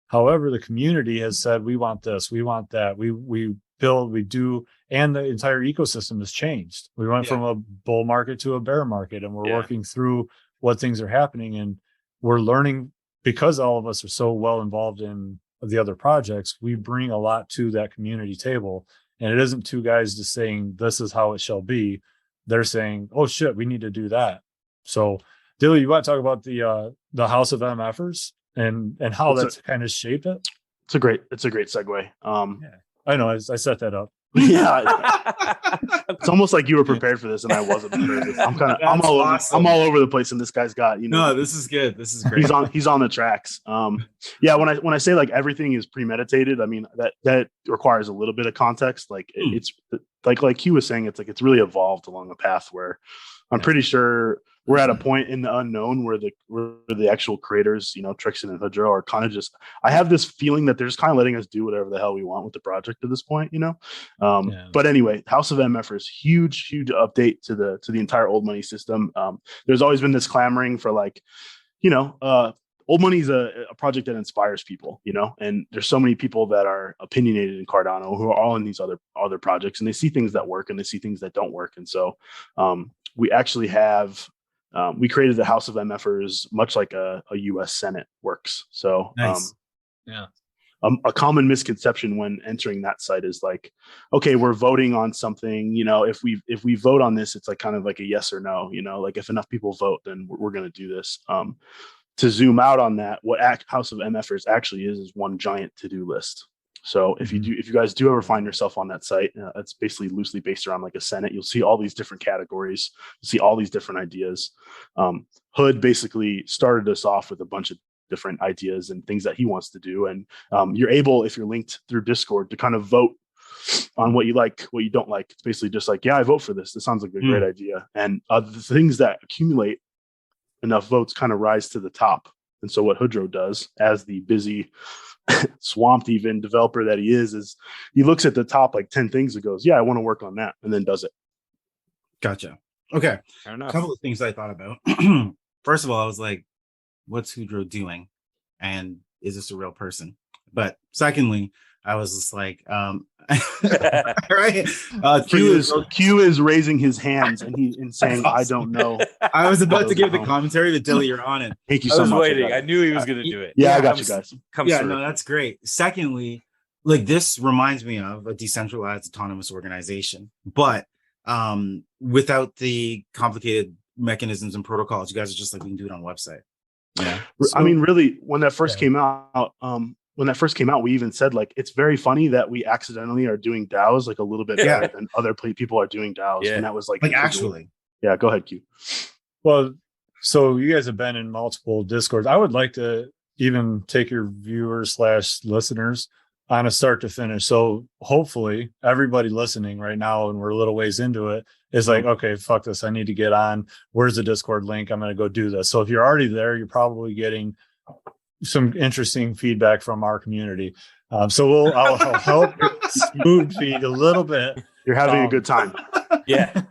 However, the community has said, we want this, we want that, we build, we do, and the entire ecosystem has changed. We went from a bull market to a bear market, and we're working through what things are happening, and we're learning because all of us are so well involved in the other projects. We bring a lot to that community table, and it isn't 2 guys just saying this is how it shall be. They're saying, oh shit, we need to do that. So Dilly, you want to talk about the House of Mfers and how that's kind of shaped it? It's a great segue. I know. I set that up. Yeah, it's almost like you were prepared for this and I wasn't prepared for this. I'm all over the place, and this guy's got No, this is good. This is great. He's on the tracks. Yeah, when I say like everything is premeditated, I mean that requires a little bit of context. Like it's like Q was saying, it's like it's really evolved along a path where I'm pretty sure we're at a point in the unknown where the actual creators, Trixon and Hoodro, are kind of just, I have this feeling that they're just kind of letting us do whatever the hell we want with the project at this point, But anyway, House of Mfers, huge update to the entire old money system. There's always been this clamoring for like, old money is a project that inspires people, and there's so many people that are opinionated in Cardano who are all in these other projects, and they see things that work and they see things that don't work. And so we actually have, we created the House of Mfers much like a U.S. Senate works. So nice. A common misconception when entering that site is like, okay, we're voting on something, if we vote on this, it's like kind of like a yes or no, like if enough people vote, then we're going to do this. To zoom out on that, what House of Mfers actually is one giant to-do list. So if you guys do ever find yourself on that site, it's basically loosely based around like a Senate. You'll see all these different categories, you'll see all these different ideas. Hood basically started us off with a bunch of different ideas and things that he wants to do. And you're able, if you're linked through Discord, to kind of vote on what you like, what you don't like. It's basically just like, yeah, I vote for this. This sounds like a great idea. And the things that accumulate enough votes kind of rise to the top. And so what Hoodro does, as the busy, swamped even developer that he is he looks at the top like 10 things and goes, yeah, I want to work on that, and then does it. Gotcha. Okay. A couple of things I thought about. First of all, I was like, what's Hoodro doing? And is this a real person? But secondly, I was just like, right. Q is raising his hands and he's saying, awesome. I don't know. I was about to give the commentary, but Dilly, you're on it. Thank you so much. I was waiting. I knew he was going to do it. Yeah, I got you guys. No, that's great. Secondly, like this reminds me of a decentralized autonomous organization, but without the complicated mechanisms and protocols. You guys are just like, we can do it on a website. Yeah. I mean, really, when that first came out, we even said like, it's very funny that we accidentally are doing DAOs like a little bit better than other people are doing DAOs. Yeah. And that was like actually. Yeah, go ahead, Q. Well, so you guys have been in multiple Discords. I would like to even take your viewers / listeners on a start to finish. So hopefully everybody listening right now, and we're a little ways into it, It's like, okay, fuck this. I need to get on. Where's the Discord link? I'm going to go do this. So if you're already there, you're probably getting some interesting feedback from our community. So I'll help smooth feed a little bit. You're having a good time. Yeah.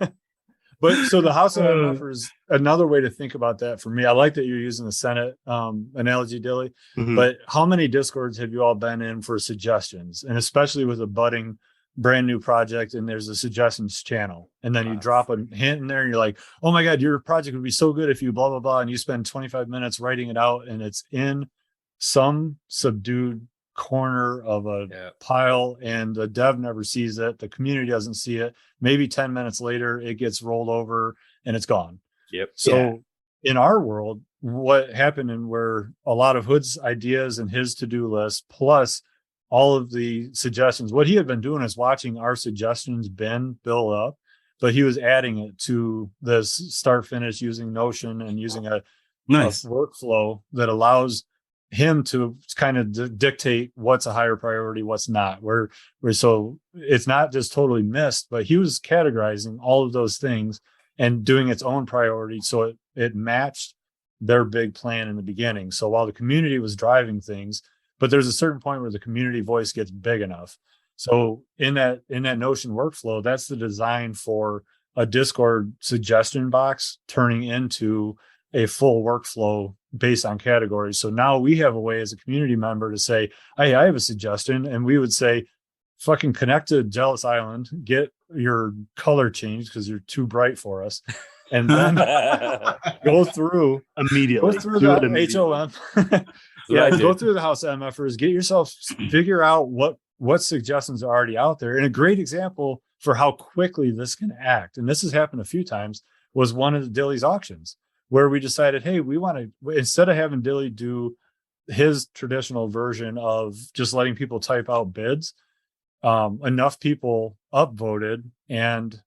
But so the House of Mfers, another way to think about that for me, I like that you're using the Senate analogy, Dilly, but how many Discords have you all been in for suggestions? And especially with a budding brand new project and there's a suggestions channel. And then you drop a hint in there and you're like, oh my God, your project would be so good if you blah, blah, blah. And you spend 25 minutes writing it out and it's in some subdued corner of a pile and the dev never sees it. The community doesn't see it. Maybe 10 minutes later, it gets rolled over and it's gone. Yep. So in our world, what happened and where a lot of Hood's ideas and his to-do list, plus all of the suggestions, what he had been doing is watching our suggestions bin build up, but he was adding it to this start finish using Notion and using a workflow that allows him to kind of dictate what's a higher priority, what's not, where so it's not just totally missed, but he was categorizing all of those things and doing its own priority. So it matched their big plan in the beginning. So while the community was driving things, but there's a certain point where the community voice gets big enough. So in that Notion workflow, that's the design for a Discord suggestion box turning into a full workflow based on categories. So now we have a way as a community member to say, hey, I have a suggestion. And we would say, fucking connect to Jealous Island, get your color changed because you're too bright for us. And then go through immediately. Go through the HOM. Go through the House of MFers, get yourself, figure out what suggestions are already out there. And a great example for how quickly this can act, and this has happened a few times, was one of the Dilly's auctions, where we decided, hey, we want to, instead of having Dilly do his traditional version of just letting people type out bids, enough people upvoted and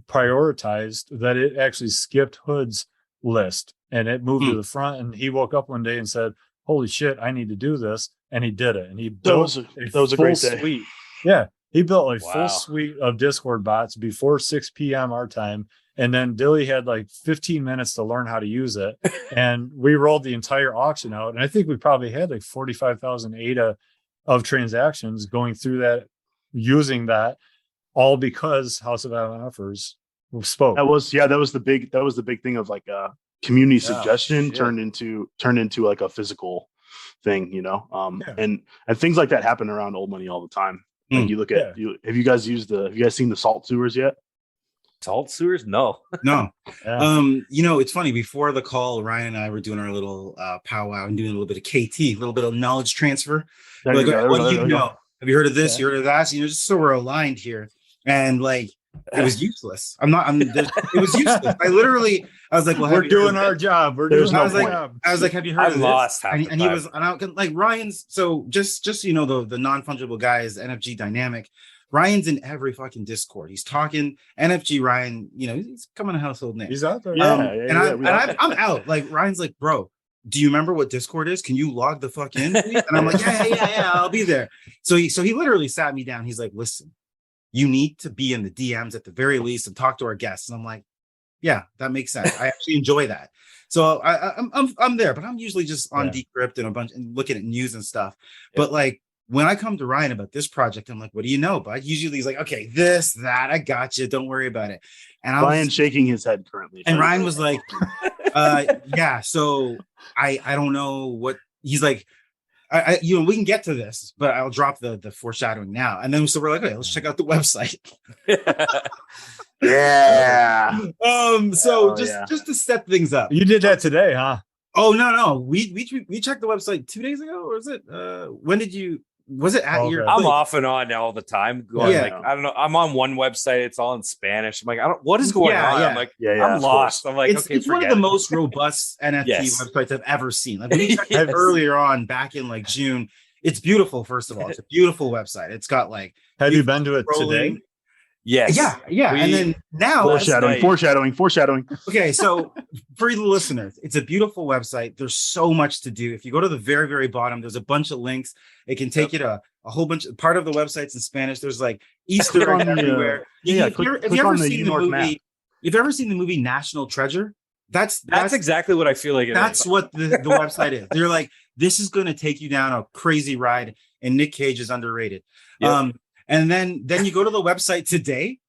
prioritized that it actually skipped Hood's list and it moved to the front. And he woke up one day and said, holy shit, I need to do this. And he did it. And he built that was a great day. Suite. Yeah. He built a full suite of Discord bots before 6 p.m. our time. And then Dilly had like 15 minutes to learn how to use it. And we rolled the entire auction out. And I think we probably had like 45,000 ADA of transactions going through that, using that, all because House of MFers spoke. That was the big thing of like a community suggestion turned into like a physical thing, you know. And things like that happen around old money all the time. Like you look at have you guys seen the salt sewers yet? Salt sewers? No. You know, it's funny, before the call, Ryan and I were doing our little powwow and doing a little bit of KT, a little bit of knowledge transfer. Like, what do you know? Have you heard of this? You heard of that? You know, just so we're aligned here. And like, it was useless. It was useless. I was like, well, we're doing our job. We're doing our job. I was like, have you heard of this? Lost and he was, and I like Ryan's. So just you know, the non-fungible guys, NFG dynamic. Ryan's in every fucking Discord. He's talking NFG. Ryan, you know, he's coming a household name. He's out there. I'm out. Like Ryan's like, bro, do you remember what Discord is? Can you log the fuck in? And I'm like, yeah, I'll be there. So he literally sat me down. He's like, listen, you need to be in the DMs at the very least and talk to our guests. And I'm like, yeah, that makes sense. I actually enjoy that. So I'm there, but I'm usually just on Decrypt and a bunch and looking at news and stuff. Yeah. But like, when I come to Ryan about this project, I'm like, what do you know? But usually he's like, okay, this, that, I got you. Don't worry about it. And Ryan's shaking his head currently. And Ryan was like, yeah, so I don't know what he's like. I you know, we can get to this, but I'll drop the foreshadowing now. And then so we're like, okay, let's check out the website. Yeah. So just to set things up. You did that today, huh? Oh no. We checked the website 2 days ago, or was it when did you was it at your I'm off and on all the time going, like I don't know, I'm on one website, it's all in Spanish. I'm like, what is going on? I'm like, I'm lost. I'm like, it's one of the most robust NFT websites I've ever seen. Like we checked it earlier on back in like June. It's beautiful. First of all, it's a beautiful website. It's got like, have you been to it today? Yes. Yeah. And then now foreshadowing. Okay, so for the listeners, it's a beautiful website. There's so much to do. If you go to the very, very bottom, there's a bunch of links. It can take you to a whole bunch of part of the website's in Spanish. There's like Easter eggs everywhere. If you ever seen the movie, you've ever seen the movie National Treasure, that's exactly what I feel like. That's what the website is. They're like, this is going to take you down a crazy ride, and Nick Cage is underrated. Yep. And then you go to the website today,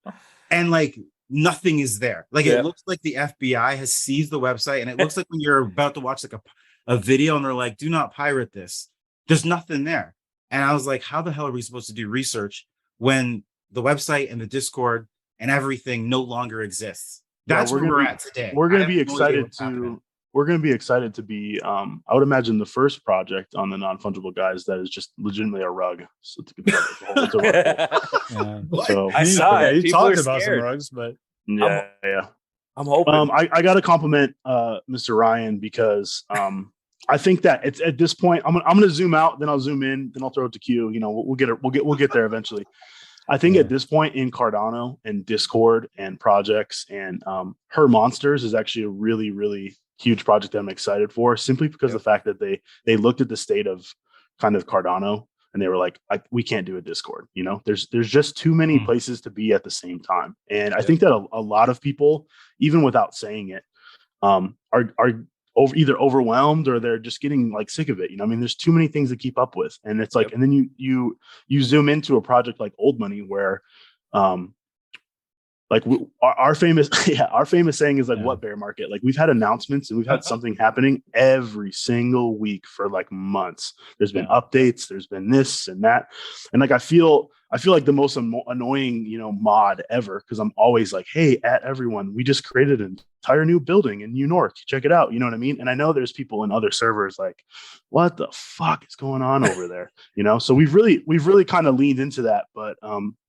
and like nothing is there. Like it looks like the FBI has seized the website, and it looks like when you're about to watch like a video, and they're like, "Do not pirate this." There's nothing there, and I was like, "How the hell are we supposed to do research when the website and the Discord and everything no longer exists?" That's where we're at today. We're going to be excited to. We're going to be excited to be. I would imagine the first project on the non-fungible guys that is just legitimately a rug. So it's a rug. So I saw it. He talked about some rugs, but yeah. I'm hoping. I got to compliment Mr. Ryan because I think that it's at this point. I'm going to zoom out, then I'll zoom in, then I'll throw it to Q. You know, we'll get there eventually. I think at this point in Cardano and Discord and projects and Her Monsters is actually a really, really huge project that I'm excited for, simply because of the fact that they looked at the state of kind of Cardano and they were like, we can't do a Discord. You know, there's just too many places to be at the same time. And I think that a lot of people, even without saying it, are either overwhelmed or they're just getting like sick of it. You know, I mean, there's too many things to keep up with. And it's like, and then you zoom into a project like Old Money where, like our famous saying is like, what bear market? Like we've had announcements and we've had something happening every single week for like months. There's been updates, there's been this and that. And like, I feel like the most annoying, you know, mod ever. Cause I'm always like, hey, at everyone, we just created an entire new building in New York. Check it out. You know what I mean? And I know there's people in other servers like, what the fuck is going on over there? You know? So we've really kind of leaned into that. But,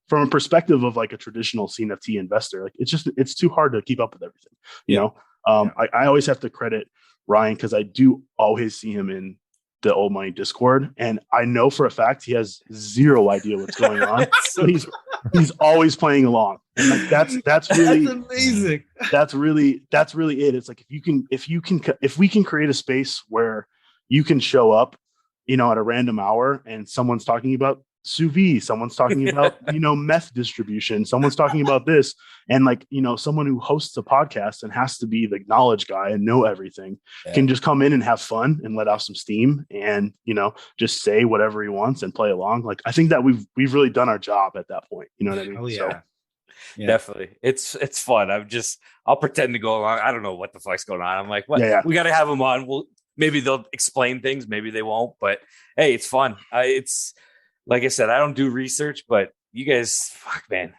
from a perspective of like a traditional CNFT investor, like it's too hard to keep up with everything, you know? I always have to credit Ryan because I do always see him in the Old Money Discord, and I know for a fact he has zero idea what's going on. So he's always playing along, and like that's really that's amazing. That's really it. It's like if we can create a space where you can show up, you know, at a random hour, and someone's talking about sous vide, someone's talking about, you know, meth distribution, someone's talking about this, and like, you know, someone who hosts a podcast and has to be the knowledge guy and know everything can just come in and have fun and let off some steam and, you know, just say whatever he wants and play along. Like I think that we've really done our job at that point. You know what I mean? Oh yeah. So, definitely. It's fun. I'll pretend to go along. I don't know what the fuck's going on. I'm like, what? We got to have them on. Well, maybe they'll explain things, maybe they won't, but hey, it's fun. It's like I said, I don't do research, but you guys, fuck, man,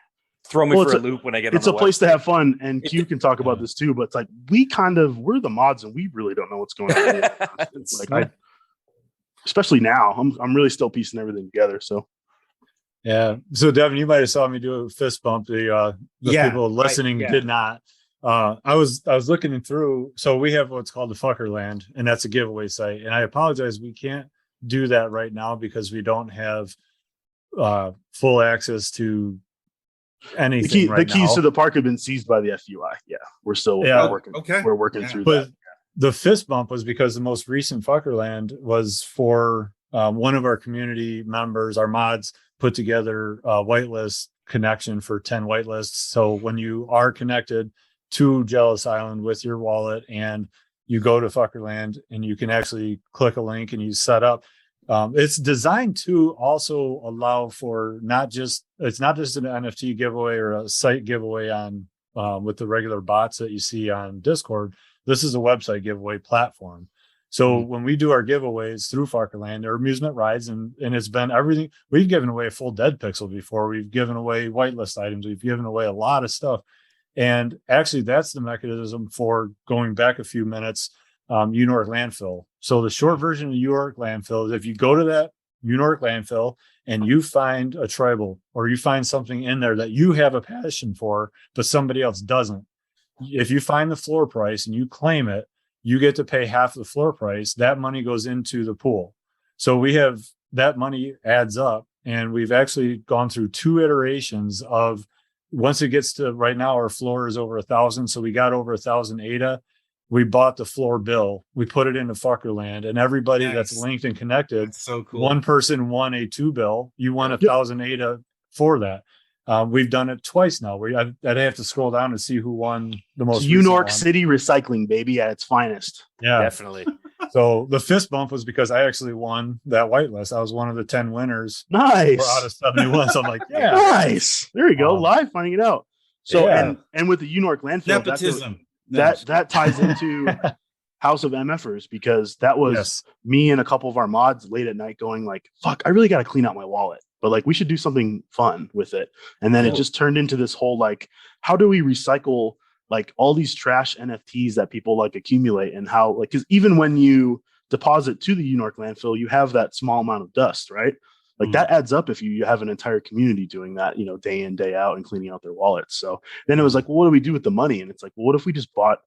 throw me for a loop when I get. It's a place to have fun, and Q can talk about this too. But it's like we're the mods, and we really don't know what's going on. Especially now, I'm really still piecing everything together. So, yeah. So Devin, you might have saw me do a fist bump. The people listening did not. I was looking through. So we have what's called the Fuckerland, and that's a giveaway site. And I apologize, we can't do that right now because we don't have full access to anything. The keys to the park have been seized by the FUI. Yeah, we're still working. Okay, we're working through that. The fist bump was because the most recent Fuckerland was for one of our community members. Our mods put together a whitelist connection for 10 whitelists. So when you are connected to Jealous Island with your wallet and you go to Fuckerland and you can actually click a link and you set up. It's designed to also allow for it's not just an NFT giveaway or a site giveaway on with the regular bots that you see on Discord. This is a website giveaway platform. So when we do our giveaways through Fuckerland or amusement rides, and it's been everything. We've given away a full dead pixel before. We've given away whitelist items. We've given away a lot of stuff. And actually, that's the mechanism for going back a few minutes, UNork landfill. So the short version of UNork landfill is if you go to that UNork landfill and you find a tribal or you find something in there that you have a passion for, but somebody else doesn't. If you find the floor price and you claim it, you get to pay half the floor price. That money goes into the pool. So we have that money adds up, and we've actually gone through 2 iterations of once it gets to right now, our floor is over 1,000. So we got over 1,000 ADA. We bought the floor bill. We put it into Fuckerland, and everybody that's linked and connected. That's so cool. One person won a 2 bill. You won 1,000 ADA for that. We've done it twice now. I'd have to scroll down to see who won the most. New York City recycling, baby, at its finest. Yeah, definitely. So the fist bump was because I actually won that whitelist. I was one of the 10 winners. Nice. Out of 71. So I'm like, yeah, nice. There you go. Live finding it out. So and with the New York landfill, nepotism. That ties into House of MFers, because that was me and a couple of our mods late at night going like, fuck, I really got to clean out my wallet, but like we should do something fun with it. And then it just turned into this whole like, how do we recycle like all these trash NFTs that people like accumulate, and how like, because even when you deposit to the New York landfill, you have that small amount of dust, right? Like that adds up if you have an entire community doing that, you know, day in, day out and cleaning out their wallets. So then it was like, well, what do we do with the money? And it's like, well, what if we just bought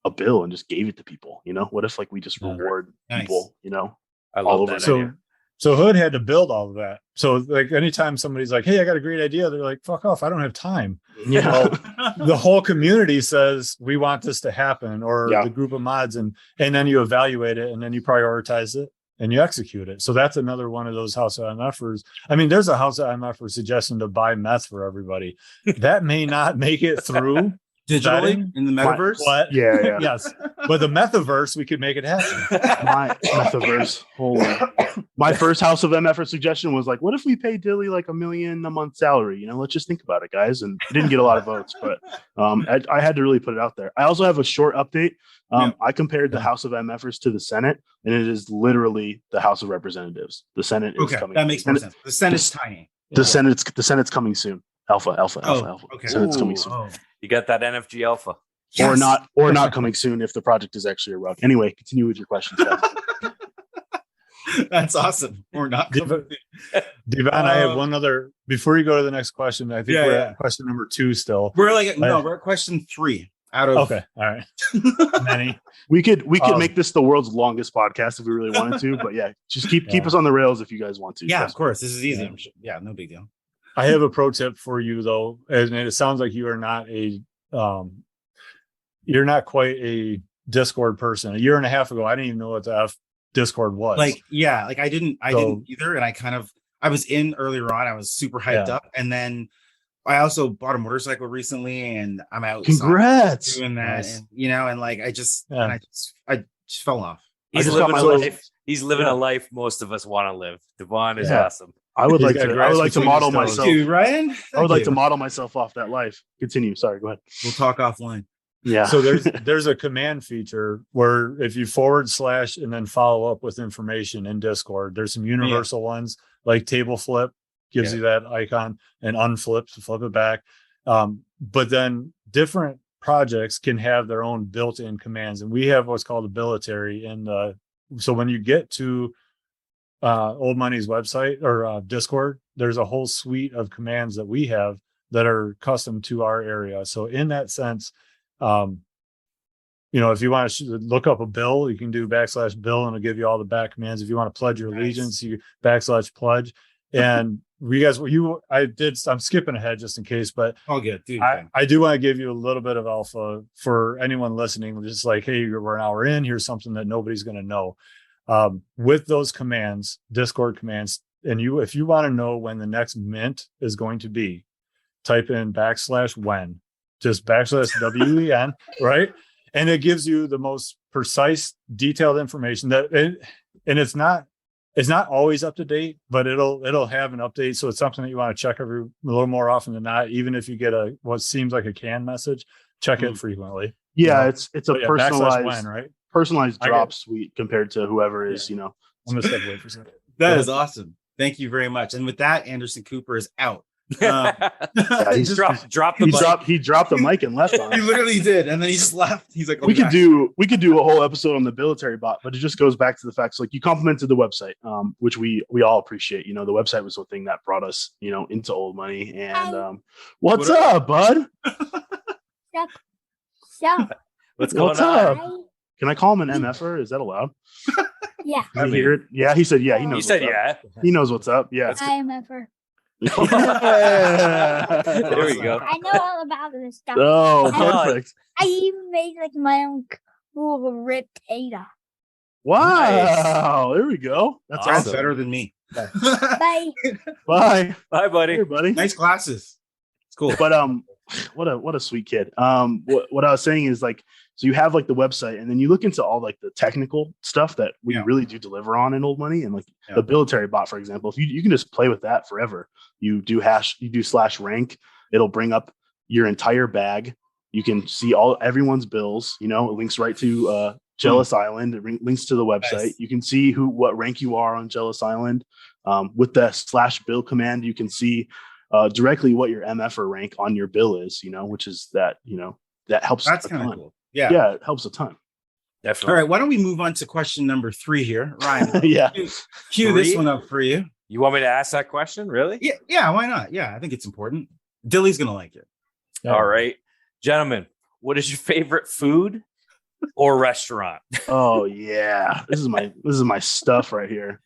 a bill and just gave it to people? You know, what if like we just reward people, you know, I love that idea. So Hood had to build all of that. So like anytime somebody's like, hey, I got a great idea, they're like, fuck off, I don't have time. Yeah. Well, the whole community says we want this to happen, or the group of mods, and then you evaluate it and then you prioritize it and you execute it. So that's another one of those House of MFers. I mean, there's a House of MFers suggestion to buy meth for everybody. That may not make it through digitally in the metaverse. But yes, but the metaverse, we could make it happen. My metaverse. Holy. My first House of MFer suggestion was like, what if we pay Dilly like $1 million a month salary? You know, let's just think about it, guys. And it didn't get a lot of votes, but I had to really put it out there. I also have a short update. I compared the House of MFers to the Senate, and it is literally the House of Representatives. The Senate is coming. That makes more sense. The Senate's tiny. The Senate's coming soon. Alpha. Okay. Senate's coming soon. You got that NFG alpha. Yes. Or not coming soon if the project is actually a rug. Anyway, continue with your questions, guys. That's awesome. Or not. Devon, I have one other before you go to the next question. I think we're at question number 2 still. We're at question 3 out of okay. All right. Many. We could make this the world's longest podcast if we really wanted to, but just keep us on the rails if you guys want to. Yeah, of course. This is easy. Yeah, no big deal. I have a pro tip for you though, and it sounds like you are not you're not quite a Discord person. A year and a half ago, I didn't even know what the F Discord was. I didn't either. And I was in earlier on. I was super hyped up, and then I also bought a motorcycle recently, and I'm out. Congrats doing that, nice. And like I just fell off. He's living a life most of us want to live. Devon is awesome. I would like to model myself. Dude, Ryan? I would like to model myself off that life. Continue. Sorry, go ahead. We'll talk offline. Yeah. So there's a command feature where if you / and then follow up with information in Discord, there's some universal ones like table flip gives you that icon, and unflip to flip it back. But then different projects can have their own built-in commands, and we have what's called a bilitary. And so when you get to Old Money's website or Discord, there's a whole suite of commands that we have that are custom to our area. So in that sense, if you want to look up a bill, you can do / bill, and it'll give you all the back commands. If you want to pledge your allegiance, you / pledge. And I'm skipping ahead just in case, but I'll get, dude. I do want to give you a little bit of alpha for anyone listening. Just like, hey, we're an hour in, here's something that nobody's going to know. With those commands, Discord commands, and if you want to know when the next mint is going to be, type in /when, just /WEN, right? And it gives you the most precise, detailed information and it's not always up to date, but it'll have an update. So it's something that you want to check a little more often than not. Even if you get what seems like a canned message, check it frequently. Yeah, it's a personalized when, right? Personalized drop suite compared to whoever is, I'm gonna step away for a second. That is awesome. Thank you very much. And with that, Andersum KEWWper is out. He dropped the mic and left on. He literally did, and then he just left. He's like, we could do a whole episode on the military bot, but it just goes back to the facts. Like, you complimented the website, which we all appreciate. The website was the thing that brought us, into Old Money. And what's up, bud? What's going on? Up? Can I call him an MFer? Is that allowed? Yeah. Did you hear it? Yeah, he said yeah. He knows. He said yeah. He knows what's up. Yeah. I am Mfer. There we go. I know all about this stuff. Oh, perfect. I even made my own cool riptator. Wow. Nice. There we go. That's awesome. Better than me. Bye. Bye. Bye, buddy. Hey, buddy. Nice glasses. cool. But what a sweet kid. What I was saying is like, so you have like the website, and then you look into all like the technical stuff that we really do deliver on in Old Money, and like the military bot, for example. If you can just play with that forever. You do /rank. It'll bring up your entire bag. You can see everyone's bills. You know, it links right to Jealous Island. It links to the website. Nice. You can see what rank you are on Jealous Island. With the /bill command, you can see directly what your Mfer rank on your bill is, you know, which is that, you know, that helps. That's kind of cool. Yeah, it helps a ton. Definitely. All right, why don't we move on to question number 3 here, Ryan? Yeah, cue this one up for you. You want me to ask that question? Really? Yeah. Why not? Yeah, I think it's important. Dilly's gonna like it. All right, gentlemen, what is your favorite food or restaurant? Oh yeah, this is my stuff right here.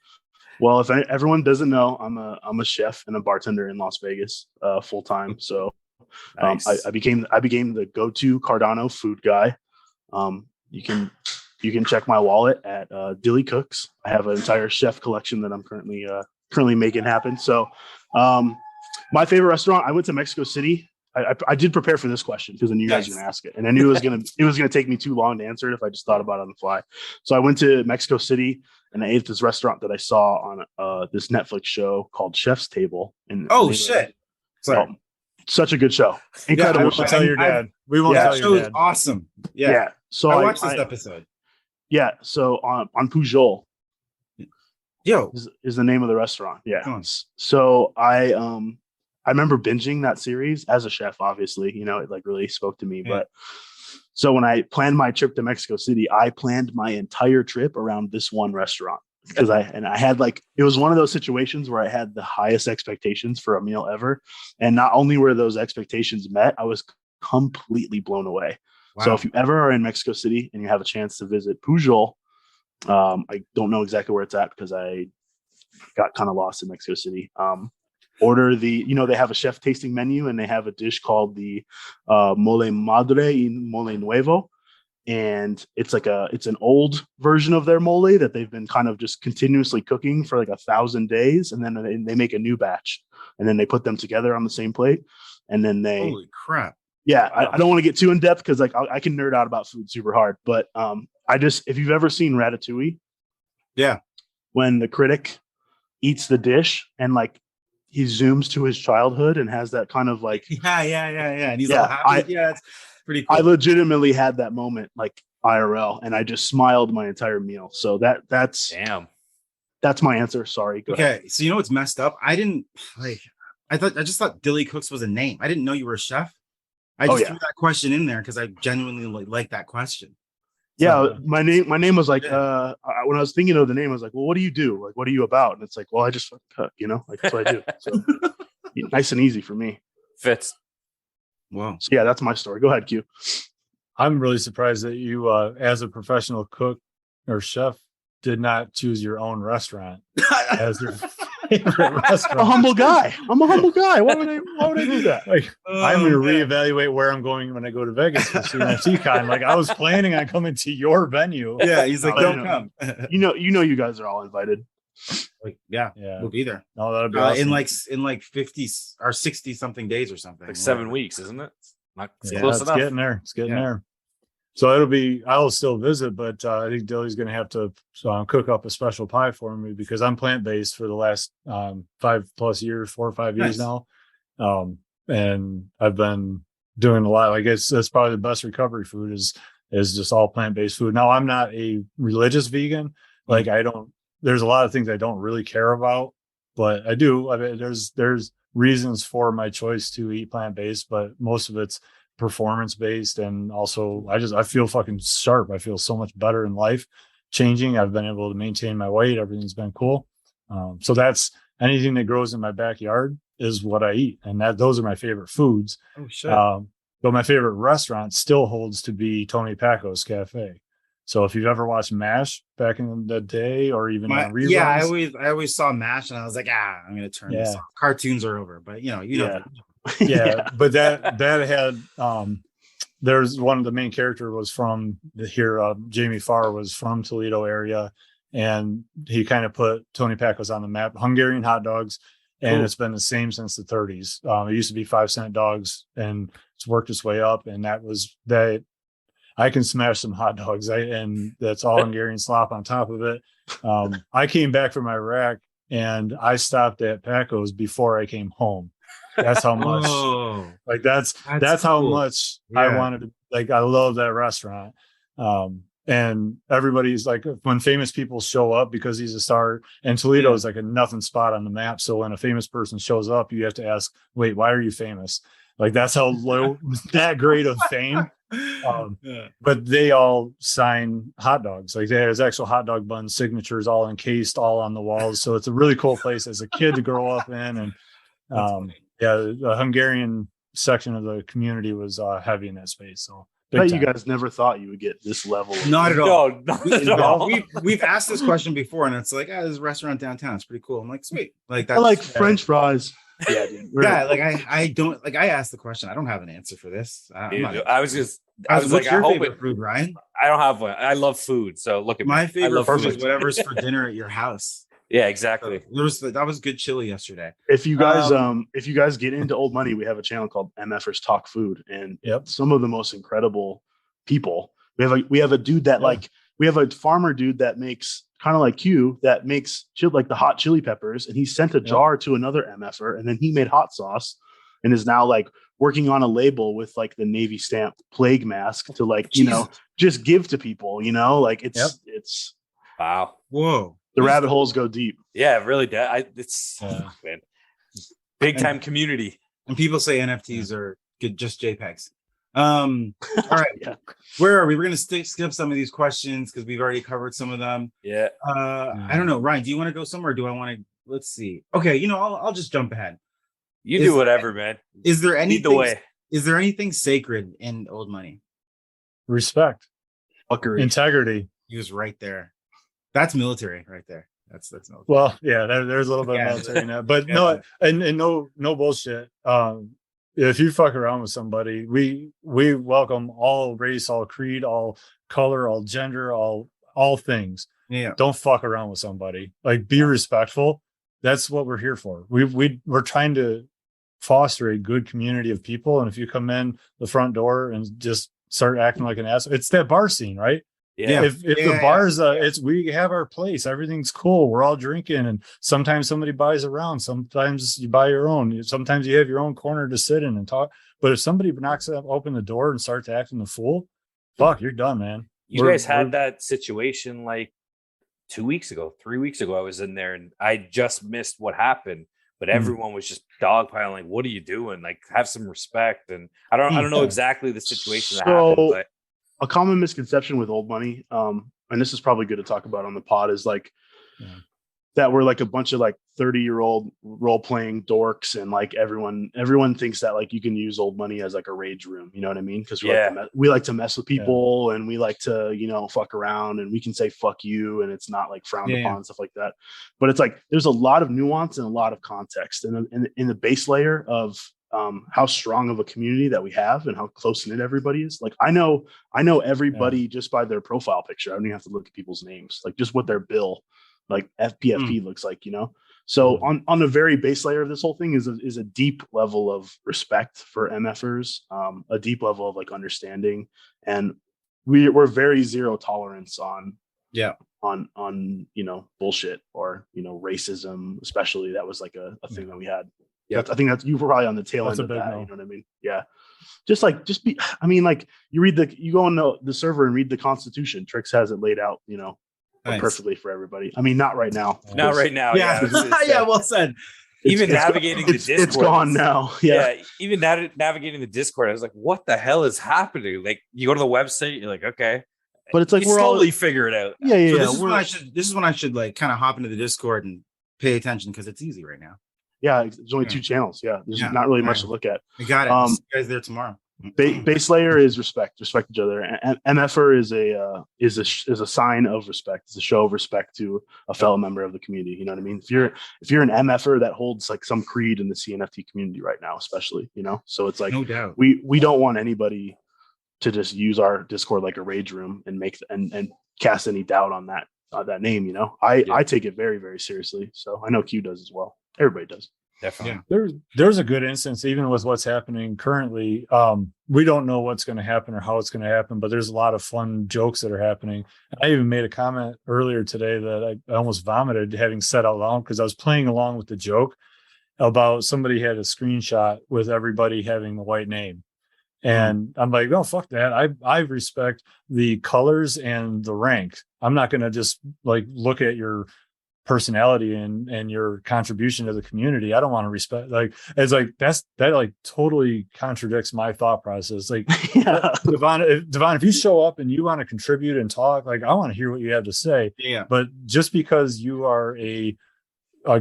Well, if everyone doesn't know, I'm a chef and a bartender in Las Vegas, full time. So nice. I became the go-to Cardano food guy. You can check my wallet at Dilly Cooks. I have an entire chef collection that I'm currently making happen. So my favorite restaurant, I went to Mexico City. I did prepare for this question because I knew you guys were going to ask it, and I knew it was gonna take me too long to answer it if I just thought about it on the fly. So I went to Mexico City and I ate at this restaurant that I saw on this Netflix show called Chef's Table. And shit! Sorry. Such a good show. Incredible. We won't tell your dad. We won't tell your dad. Awesome. Yeah. So I watched this episode. Yeah. So on Pujol. Yo is the name of the restaurant. Yeah. So I remember binging that series as a chef, obviously, you know, it like really spoke to me. Yeah. But so when I planned my trip to Mexico City, I planned my entire trip around this one restaurant because I had like, it was one of those situations where I had the highest expectations for a meal ever. And not only were those expectations met, I was completely blown away. Wow. So if you ever are in Mexico City and you have a chance to visit Pujol, I don't know exactly where it's at because I got kind of lost in Mexico City. Order they have a chef tasting menu, and they have a dish called the mole madre y mole nuevo. And it's an old version of their mole that they've been kind of just continuously cooking for like 1,000 days. And then they make a new batch, and then they put them together on the same plate. And then holy crap. Yeah. Wow. I don't want to get too in depth because like I can nerd out about food super hard, but if you've ever seen Ratatouille, when the critic eats the dish and like he zooms to his childhood and has that kind of like and he's all happy. It's pretty cool. I legitimately had that moment like IRL, and I just smiled my entire meal. So that's my answer. Sorry. Go ahead. So you know what's messed up? I just thought Dilly Cooks was a name. I didn't know you were a chef. I just threw that question in there because I genuinely like that question. Yeah, my name was like when I was thinking of the name, I was like, well, what do you do? Like, what are you about? And it's like, well, I just cook, you know, like that's what I do. So nice and easy for me. Fits. Wow. So yeah, that's my story. Go ahead, Q. I'm really surprised that you, as a professional cook or chef, did not choose your own restaurant as your favorite restaurant. I'm a humble guy. Why would I do that? Like, I'm going to reevaluate where I'm going when I go to Vegas for CNFT Con. Like, I was planning on coming to your venue. Yeah, he's like, don't come. You guys are all invited. Like, we'll be there. No, that'll be awesome. in like 50 or 60 something days or something. Like 7 weeks, isn't it? It's close enough. It's getting there. So I'll still visit, but I think Dilly's going to have to cook up a special pie for me because I'm plant-based for the last 4 or 5 years now. And I've been doing a lot. I guess that's probably the best recovery food is just all plant-based food. Now I'm not a religious vegan. Like there's a lot of things I don't really care about, but I do. I mean, there's reasons for my choice to eat plant-based, but most of it's performance based, and also I feel fucking sharp. I feel so much better in life changing. I've been able to maintain my weight. Everything's been cool. So that's anything that grows in my backyard is what I eat, and those are my favorite foods. Oh shit. But my favorite restaurant still holds to be Tony Paco's Cafe. So if you've ever watched MASH back in the day, or even reruns, I always saw MASH, and I was like, I'm gonna turn this off. Cartoons are over, but you know. But that had there's one of the main character was from here. Jamie Farr was from Toledo area, and he kind of put Tony Paco's on the map. Hungarian hot dogs, and it's been the same since the 30s. It used to be 5-cent dogs, and it's worked its way up. And that was that. I can smash some hot dogs, and that's all Hungarian slop on top of it. I came back from Iraq, and I stopped at Paco's before I came home. That's how much. Like that's how much I wanted to. Like I love that restaurant. And everybody's like, when famous people show up, because he's a star, and Toledo is like a nothing spot on the map. So when a famous person shows up, you have to ask, wait, why are you famous? Like that's how low, that great of fame. But they all sign hot dogs. Like there's actual hot dog bun signatures all encased, all on the walls. So it's a really cool place as a kid to grow up in. And the Hungarian section of the community was heavy in that space. So I bet you guys never thought you would get this level. Not at all. No, not at all. We've asked this question before, and it's like, there's a restaurant downtown. It's pretty cool. I'm like, sweet. Like that's, I like French fries. Yeah, dude. Like I don't like. I asked the question. I don't have an answer for this. I was what's like, your favorite food, Ryan? I don't have one. I love food, so look at my me. favorite food is whatever's for dinner at your house. Yeah, exactly. That was good chili yesterday. If you guys get into old money, we have a channel called Mfers Talk Food, and some of the most incredible people. We have a dude that we have a farmer dude that makes, kind of like you, that makes like the hot chili peppers, and he sent a jar to another MFer, and then he made hot sauce, and is now like working on a label with like the Navy stamp plague mask to like just give to people. Like it's wow, whoa. The rabbit holes go deep. Yeah, it really does. It's man, big time community. And people say NFTs are good, just JPEGs. All right. Where are we? We're going to skip some of these questions because we've already covered some of them. Yeah. I don't know. Ryan, do you want to go somewhere? Or do I want to? Let's see. Okay. I'll just jump ahead. You do whatever, man. Is there anything? Lead the way. Is there anything sacred in old money? Respect, fuckery, integrity. He was right there. That's military right there. That's military. Well, yeah, there's a little bit of military in that, but no, and no bullshit. If you fuck around with somebody, we welcome all race, all creed, all color, all gender, all things. Yeah. Don't fuck around with somebody. Like, be respectful. That's what we're here for. We're trying to foster a good community of people. And if you come in the front door and just start acting like an ass, it's that bar scene, right? Yeah. If the bar's we have our place, everything's cool. We're all drinking, and sometimes somebody buys around. Sometimes you buy your own. Sometimes you have your own corner to sit in and talk. But if somebody open the door and starts acting the fool, fuck, you're done, man. You guys had that situation like 2 weeks ago, 3 weeks ago. I was in there and I just missed what happened, but everyone was just dogpiling. Like, what are you doing? Like, have some respect. And I don't know exactly the situation that happened, but a common misconception with old money, and this is probably good to talk about on the pod, is like that we're like a bunch of like 30-year-old role-playing dorks, and like everyone thinks that like you can use old money as like a rage room. You know what I mean? Because we like to mess with people, and we like to fuck around, and we can say fuck you, and it's not like frowned upon and stuff like that. But it's like there's a lot of nuance and a lot of context, and in the base layer of how strong of a community that we have and how close knit everybody is. Like I know everybody just by their profile picture. I don't even have to look at people's names, like just what their bill, like FPFP looks like, So on the very base layer of this whole thing is a deep level of respect for MFers, a deep level of like understanding, and we're very zero tolerance on bullshit or racism, especially. That was like a thing that we had. Yeah, I think you were probably on the tail end of that. You know what I mean? Yeah. Just be, I mean, like you go on the server and read the Constitution. Trix has it laid out, perfectly for everybody. I mean, not right now. Not right now. Yeah. Yeah. Well said. Even navigating the Discord. It's gone now. Yeah. Even navigating the Discord, I was like, what the hell is happening? Like, you go to the website, you're like, okay. But it's like we're slowly figure it out. Yeah. So this is when I should like kind of hop into the Discord and pay attention because it's easy right now. Yeah, there's only 2 channels. Yeah, there's not really much to look at. I got it. See you guys there tomorrow. Base layer is respect each other. And MFR is a sign of respect. It's a show of respect to a fellow member of the community. You know what I mean? If you're an MFR that holds like some creed in the CNFT community right now, especially, so it's like no doubt we don't want anybody to just use our Discord like a rage room and make and cast any doubt on that name. I take it very, very seriously. So I know Q does as well. Everybody does. Definitely. There's a good instance, even with what's happening currently. We don't know what's going to happen or how it's going to happen, but there's a lot of fun jokes that are happening. I even made a comment earlier today that I almost vomited having said out loud, because I was playing along with the joke about somebody had a screenshot with everybody having the white name. And I'm like, oh, fuck that. I respect the colors and the rank. I'm not going to just like look at your personality and your contribution to the community. I don't want to respect, like, it's like, that like totally contradicts my thought process. Like, Devon, if you show up and you want to contribute and talk, like, I want to hear what you have to say. Yeah. But just because you are a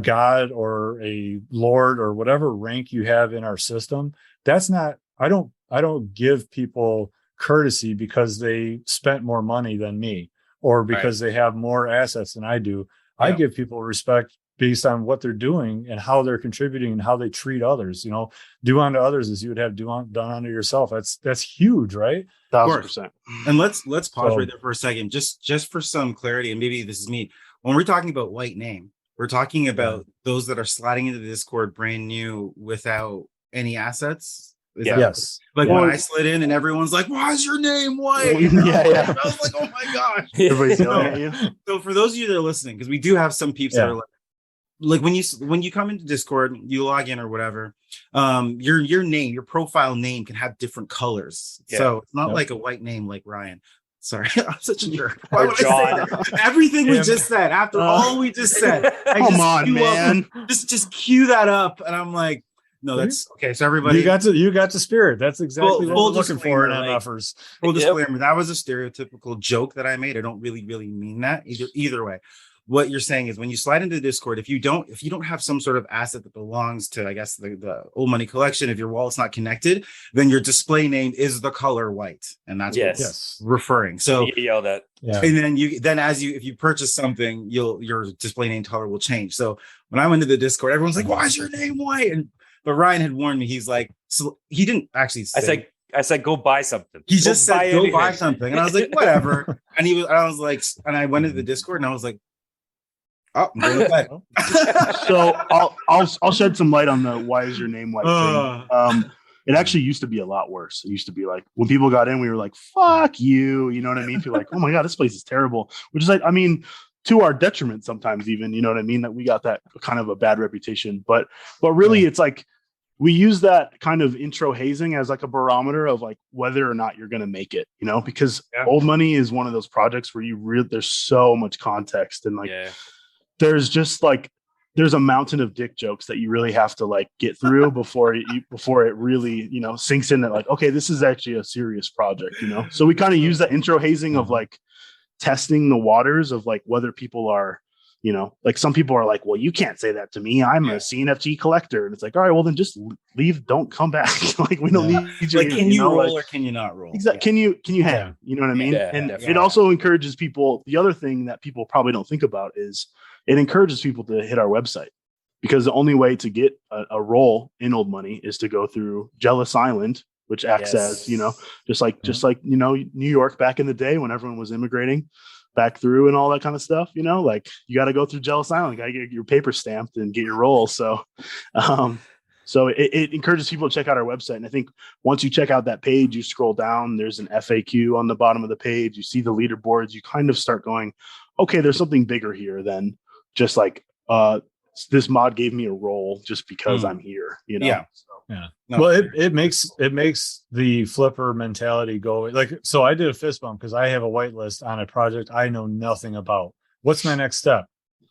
god or a lord or whatever rank you have in our system, that's not, I don't give people courtesy because they spent more money than me or because they have more assets than I do. I give people respect based on what they're doing and how they're contributing and how they treat others. You know, do unto others as you would have done unto yourself. That's huge, right? 1,000%. And let's pause right there for a second, just for some clarity. And maybe this is me. When we're talking about white name, we're talking about those that are sliding into the Discord brand new without any assets. Yes. Like when I slid in and everyone's like, "Why is your name white?" I was like, "Oh my gosh!" Everybody's yelling at you. So for those of you that are listening, because we do have some peeps that are like when you come into Discord, you log in or whatever, your name, your profile name can have different colors. Yeah. So it's not like a white name like Ryan. Sorry, I'm such a jerk. Why would I say that? Everything we just said, after all we just said, come on, man. Just cue that up, and I'm like, no, that's okay. So everybody, you got the spirit. That's exactly what we're looking for in MFers. Full disclaimer: that was a stereotypical joke that I made. I don't really mean that either way. What you're saying is when you slide into Discord, if you don't have some sort of asset that belongs to, I guess, the old money collection, if your wallet's not connected, then your display name is the color white, and that's what it's referring. So you yell that, and then if you purchase something, your display name color will change. So when I went to the Discord, everyone's like, "Why is your name white?" But Ryan had warned me. He's like, so he didn't actually say. I said, go buy something. He just said, go buy something. And I was like, whatever. And I went into the Discord and I was like, oh, I'm going to bed. So I'll shed some light on the why is your name white thing. It actually used to be a lot worse. It used to be like when people got in, we were like, fuck you. You know what I mean? Feel like, oh my God, this place is terrible. Which is like, I mean, to our detriment sometimes even, you know what I mean? That we got that kind of a bad reputation. But really it's like we use that kind of intro hazing as like a barometer of like whether or not you're going to make it, you know, because old money is one of those projects where there's so much context and like there's just like there's a mountain of dick jokes that you really have to like get through before it really, you know, sinks in that like, okay, this is actually a serious project, you know? So we kind of use that intro hazing of like testing the waters of like whether people are, you know, like some people are like, well, you can't say that to me. I'm a CNFT collector. And it's like, all right, well then just leave. Don't come back. Like we don't need you. Like, can you roll or can you not roll? Exactly. Can you hang? You know what I mean? And it also encourages people. The other thing that people probably don't think about is it encourages people to hit our website, because the only way to get a roll in old money is to go through Jealous Island, which acts as, you know, just like, you know, New York back in the day when everyone was immigrating back through and all that kind of stuff, you know, like you got to go through Jealous Island, got to get your paper stamped and get your roll. So, it encourages people to check out our website. And I think once you check out that page, you scroll down, there's an FAQ on the bottom of the page. You see the leaderboards, you kind of start going, okay, there's something bigger here than just like, this mod gave me a roll just because I'm here, you know? Yeah. No, well, it makes the flipper mentality go like, so I did a fist bump because I have a whitelist on a project I know nothing about. What's my next step?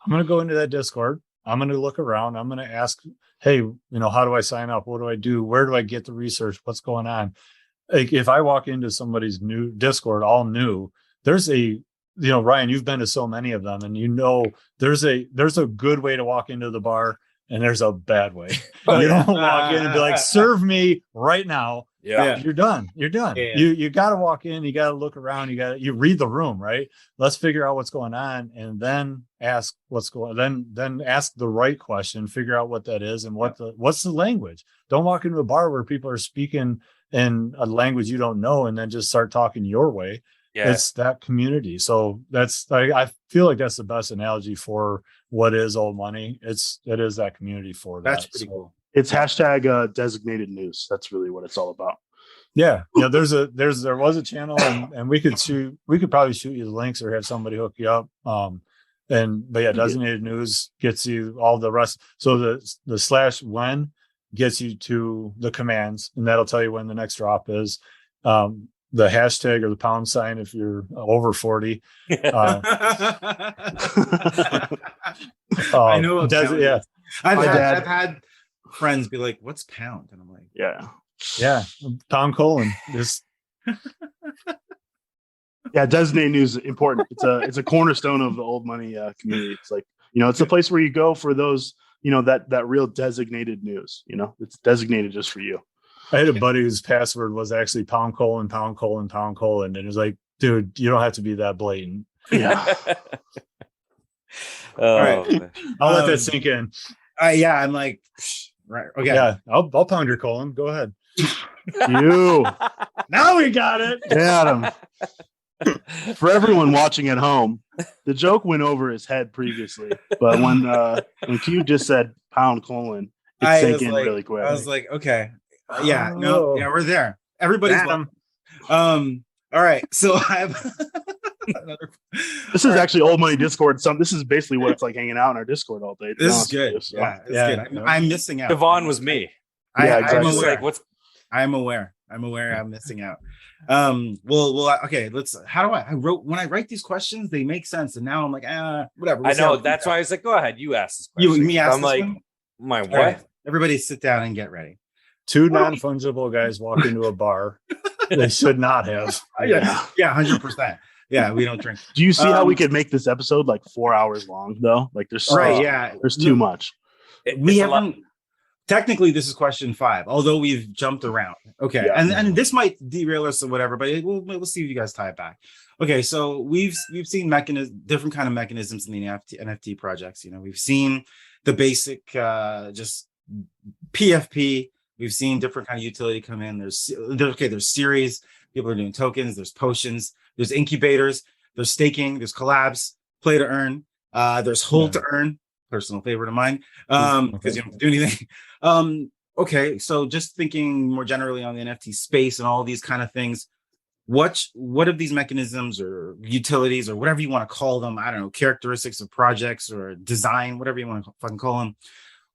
I'm going to go into that Discord. I'm going to look around. I'm going to ask, hey, you know, how do I sign up? What do I do? Where do I get the research? What's going on? Like if I walk into somebody's new Discord, all new, there's a, you know, Ryan, you've been to so many of them and you know, there's a good way to walk into the bar and there's a bad way. You don't walk in and be like, serve me right now. Yeah. You're done. Yeah. You got to walk in, you got to look around, you read the room, right? Let's figure out what's going on and then ask what's going on. Then ask the right question, figure out what that is and what's the language. Don't walk into a bar where people are speaking in a language you don't know and then just start talking your way. It's that community. So that's I feel like that's the best analogy for what is old money. It is that community for that. That's pretty cool. It's hashtag designated news. That's really what it's all about. Yeah. There was a channel and we could probably shoot you the links or have somebody hook you up. Designated news gets you all the rest. So the /when gets you to the commands, and that'll tell you when the next drop is. The hashtag or the pound sign if you're over 40. I know. I've had friends be like, "What's pound?" And I'm like, "Yeah, pound colon." This. Yeah, designated news is important. It's a cornerstone of the old money community. It's like, it's a place where you go for those, that real designated news. It's designated just for you. I had a buddy whose password was actually pound colon, and it was like, dude, you don't have to be that blatant. Yeah. All right. I'll let that sink in. I'm like, right. Okay. Yeah, I'll pound your colon. Go ahead. You. Now we got it. Adam. For everyone watching at home, the joke went over his head previously, but when Q just said pound colon, it sank in really quick. I was like, okay. We're there. Everybody's welcome. All right, so I have this is actually old money Discord. This is basically what it's like hanging out in our Discord all day. This is good. It's good. I'm missing out. Devon was me. Exactly. I'm aware. I'm missing out. Okay. When I write these questions, they make sense, and now I'm like, whatever. I know. That's why I was like, go ahead, you ask this question. Me ask I'm this like, one? My what? Right. Everybody sit down and get ready. 2 non-fungible guys walk into a bar. They should not have. Yeah, 100%. Yeah, we don't drink. Do you see how we could make this episode like 4 hours long though? Like there's there's too much. We haven't. Technically, this is question 5, although we've jumped around. Okay, and this might derail us or whatever, but we'll see if you guys tie it back. Okay, so we've seen different kind of mechanisms in the NFT projects. We've seen the basic just PFP. We've seen different kind of utility come in. There's series. People are doing tokens. There's potions. There's incubators. There's staking. There's collabs. Play to earn. There's hold to earn. Personal favorite of mine. Because you don't have to do anything. Okay, so just thinking more generally on the NFT space and all these kind of things. What of these mechanisms or utilities or whatever you want to call them? I don't know, characteristics of projects or design, whatever you want to fucking call them.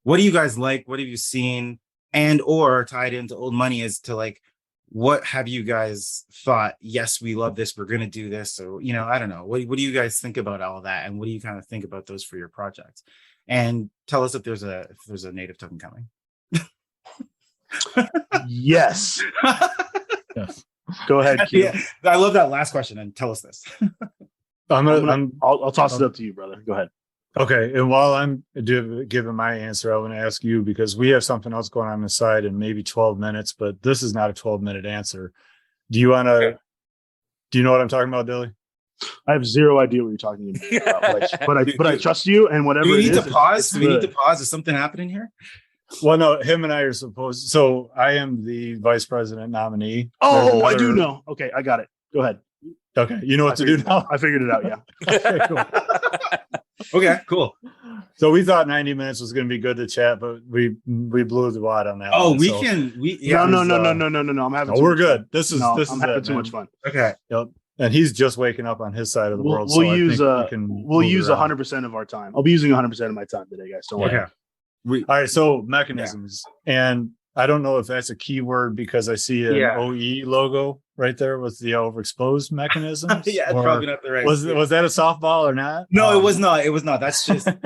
What do you guys like? What have you seen? And or tied into old money as to like, what have you guys thought? Yes, we love this. We're going to do this. Or, I don't know. What do you guys think about all of that? And what do you kind of think about those for your projects? And tell us if there's a native token coming. Yes. Yes. Go ahead, Q. Yeah, I love that last question. And tell us this. I'll toss it up to you, brother. Go ahead. Okay, and while I'm giving my answer, I want to ask you, because we have something else going on the side in maybe 12 minutes, but this is not a 12-minute answer. Do you want to? Okay. Do you know what I'm talking about, Dilly? I have zero idea what you're talking about, but I trust you, and whatever. Do we need to pause? Do we need to pause? Is something happening here? Well, no, him and I are supposed. So I am the vice president nominee. Oh, I do know. Okay, I got it. Go ahead. Okay, you know what to do now. I figured it out. Yeah. Okay, cool. Okay, cool. So we thought 90 minutes was going to be good to chat, but we blew the wad on that. Oh, one, No. I'm having. We're good. This is having too much fun. Okay. Yep. And he's just waking up on his side of the world. We'll use 100% of our time. I'll be using 100% of my time today, guys. Don't worry. Okay. All right. So mechanisms, and I don't know if that's a keyword because I see an OE logo right there with the overexposed mechanisms. Yeah, it's probably not the right. Was that a softball or not? No, it was not. It was not. That's just. No,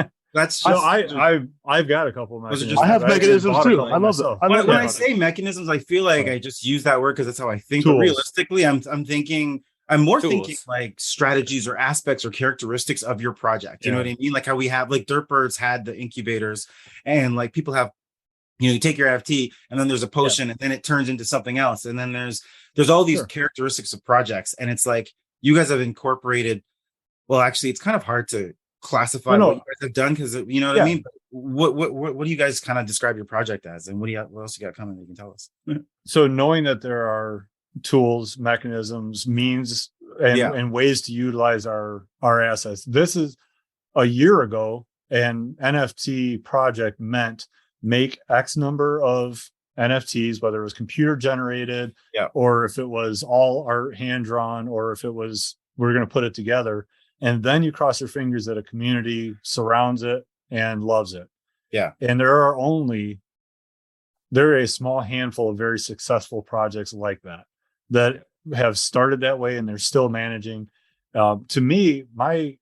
I've got a couple of mechanisms. I have mechanisms too. I love them. When I say mechanisms, I feel like I just use that word because that's how I think. But realistically, I'm thinking. I'm more thinking like strategies or aspects or characteristics of your project. You know what I mean? Like how we have like Dirtbirds had the incubators, and like people have, you take your NFT and then there's a potion and then it turns into something else. And then there's all these characteristics of projects. And it's like, you guys have incorporated, well, actually it's kind of hard to classify what you guys have done. Cause you know what I mean? What do you guys kind of describe your project as? And what else you got coming that you can tell us? So knowing that there are tools, mechanisms, means and ways to utilize our assets. This is a year ago, an NFT project meant make X number of NFTs, whether it was computer generated or if it was all art hand drawn, or if it was, we're going to put it together. And then you cross your fingers that a community surrounds it and loves it. Yeah. And there are a small handful of very successful projects like that have started that way, and they're still managing. To me, my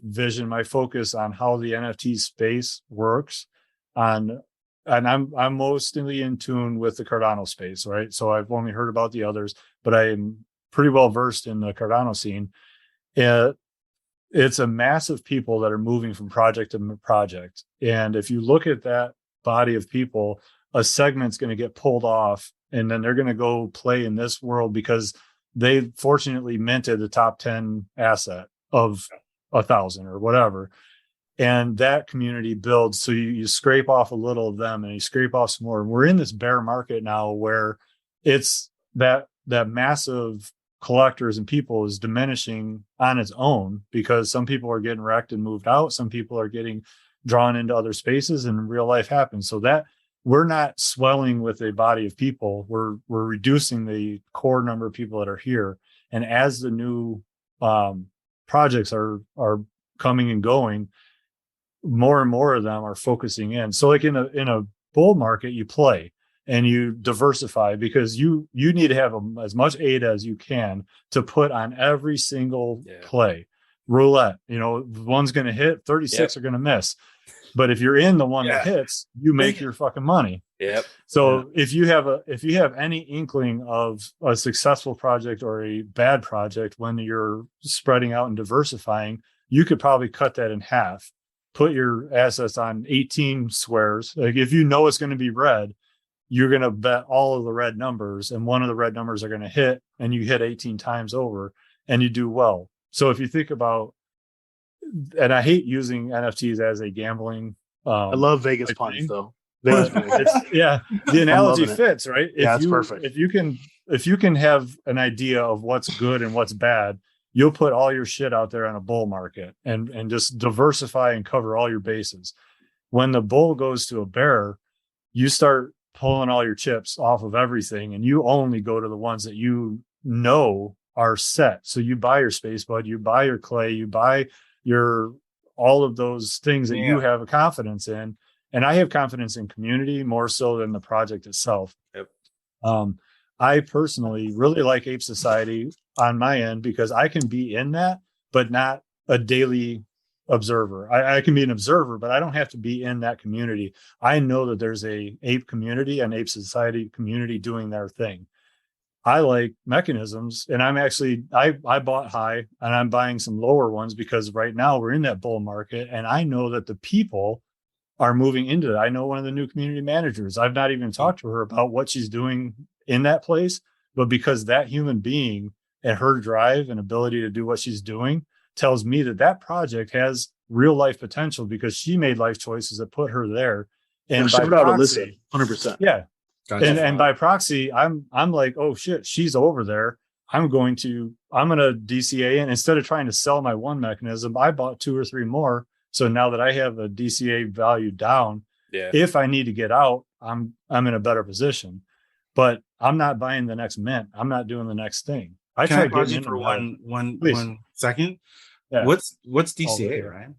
vision, my focus on how the NFT space works and I'm mostly in tune with the Cardano space, right? So I've only heard about the others, but I'm pretty well versed in the Cardano scene. It's a mass of people that are moving from project to project. And if you look at that body of people, a segment's going to get pulled off, and then they're going to go play in this world because they fortunately minted the top 10 asset of 1,000 or whatever. And that community builds. So you scrape off a little of them and you scrape off some more. And we're in this bear market now where it's that massive collectors and people is diminishing on its own, because some people are getting wrecked and moved out. Some people are getting drawn into other spaces, and real life happens. So that we're not swelling with a body of people. We're reducing the core number of people that are here. And as the new projects are coming and going, more and more of them are focusing in. So like in a bull market, you play and you diversify, because you need to have as much ADA as you can to put on every single play. Roulette, one's going to hit, 36 are going to miss. But if you're in the one that hits, you make your fucking money. Yep. So if you have any inkling of a successful project or a bad project, when you're spreading out and diversifying, you could probably cut that in half. Put your assets on 18 squares. Like if you know it's going to be red, you're going to bet all of the red numbers, and one of the red numbers are going to hit, and you hit 18 times over and you do well. So if you think about, and I hate using NFTs as a gambling. I love Vegas puns though. The analogy fits, right? It's perfect. If you can have an idea of what's good and what's bad, you'll put all your shit out there on a bull market and just diversify and cover all your bases. When the bull goes to a bear, you start pulling all your chips off of everything, and you only go to the ones that you know are set. So you buy your space bud, you buy your clay, you buy your all of those things that you have a confidence in. And I have confidence in community more so than the project itself. Yep. I personally really like Ape Society on my end, because I can be in that, but not a daily observer. I can be an observer, but I don't have to be in that community. I know that there's a ape community and Ape Society community doing their thing. I like mechanisms, and I bought high and I'm buying some lower ones, because right now we're in that bull market, and I know that the people are moving into it. I know one of the new community managers. I've not even talked to her about what she's doing in that place, but because that human being and her drive and ability to do what she's doing tells me that project has real life potential, because she made life choices that put her there. And by proxy, 100%. Yeah. Gotcha. And by proxy, I'm like, oh shit, she's over there. I'm going to DCA in. Instead of trying to sell my one mechanism, I bought 2 or 3 more. So now that I have a DCA value down, if I need to get out, I'm in a better position. But I'm not buying the next mint. I'm not doing the next thing. I tried getting in for one second. Yeah. What's DCA, Ryan?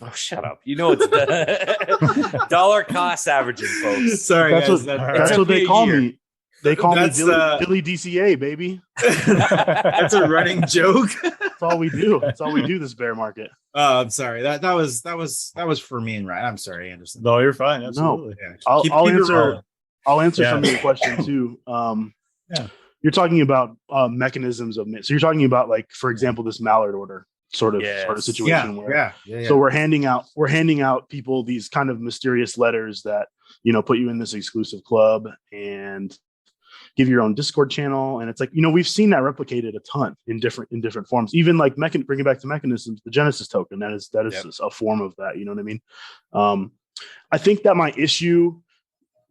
Oh, shut up. It's the dollar cost averaging, folks. Sorry, that's guys. That's what they call me. They call me Dilly DCA, baby. That's a running joke. That's all we do. That's all we do this bear market. Oh, I'm sorry. That was for me and Ryan. I'm sorry, Anderson. No, you're fine. Absolutely. No. I'll answer some of your questions too. You're talking about mechanisms of mint. So you're talking about, like, for example, this mallard order sort of situation where so we're handing out people these kind of mysterious letters that put you in this exclusive club and give your own Discord channel. And it's like, we've seen that replicated a ton in different forms. Even like bring it back to mechanisms, the Genesis token, that is a form of that. You know what I mean? I think that my issue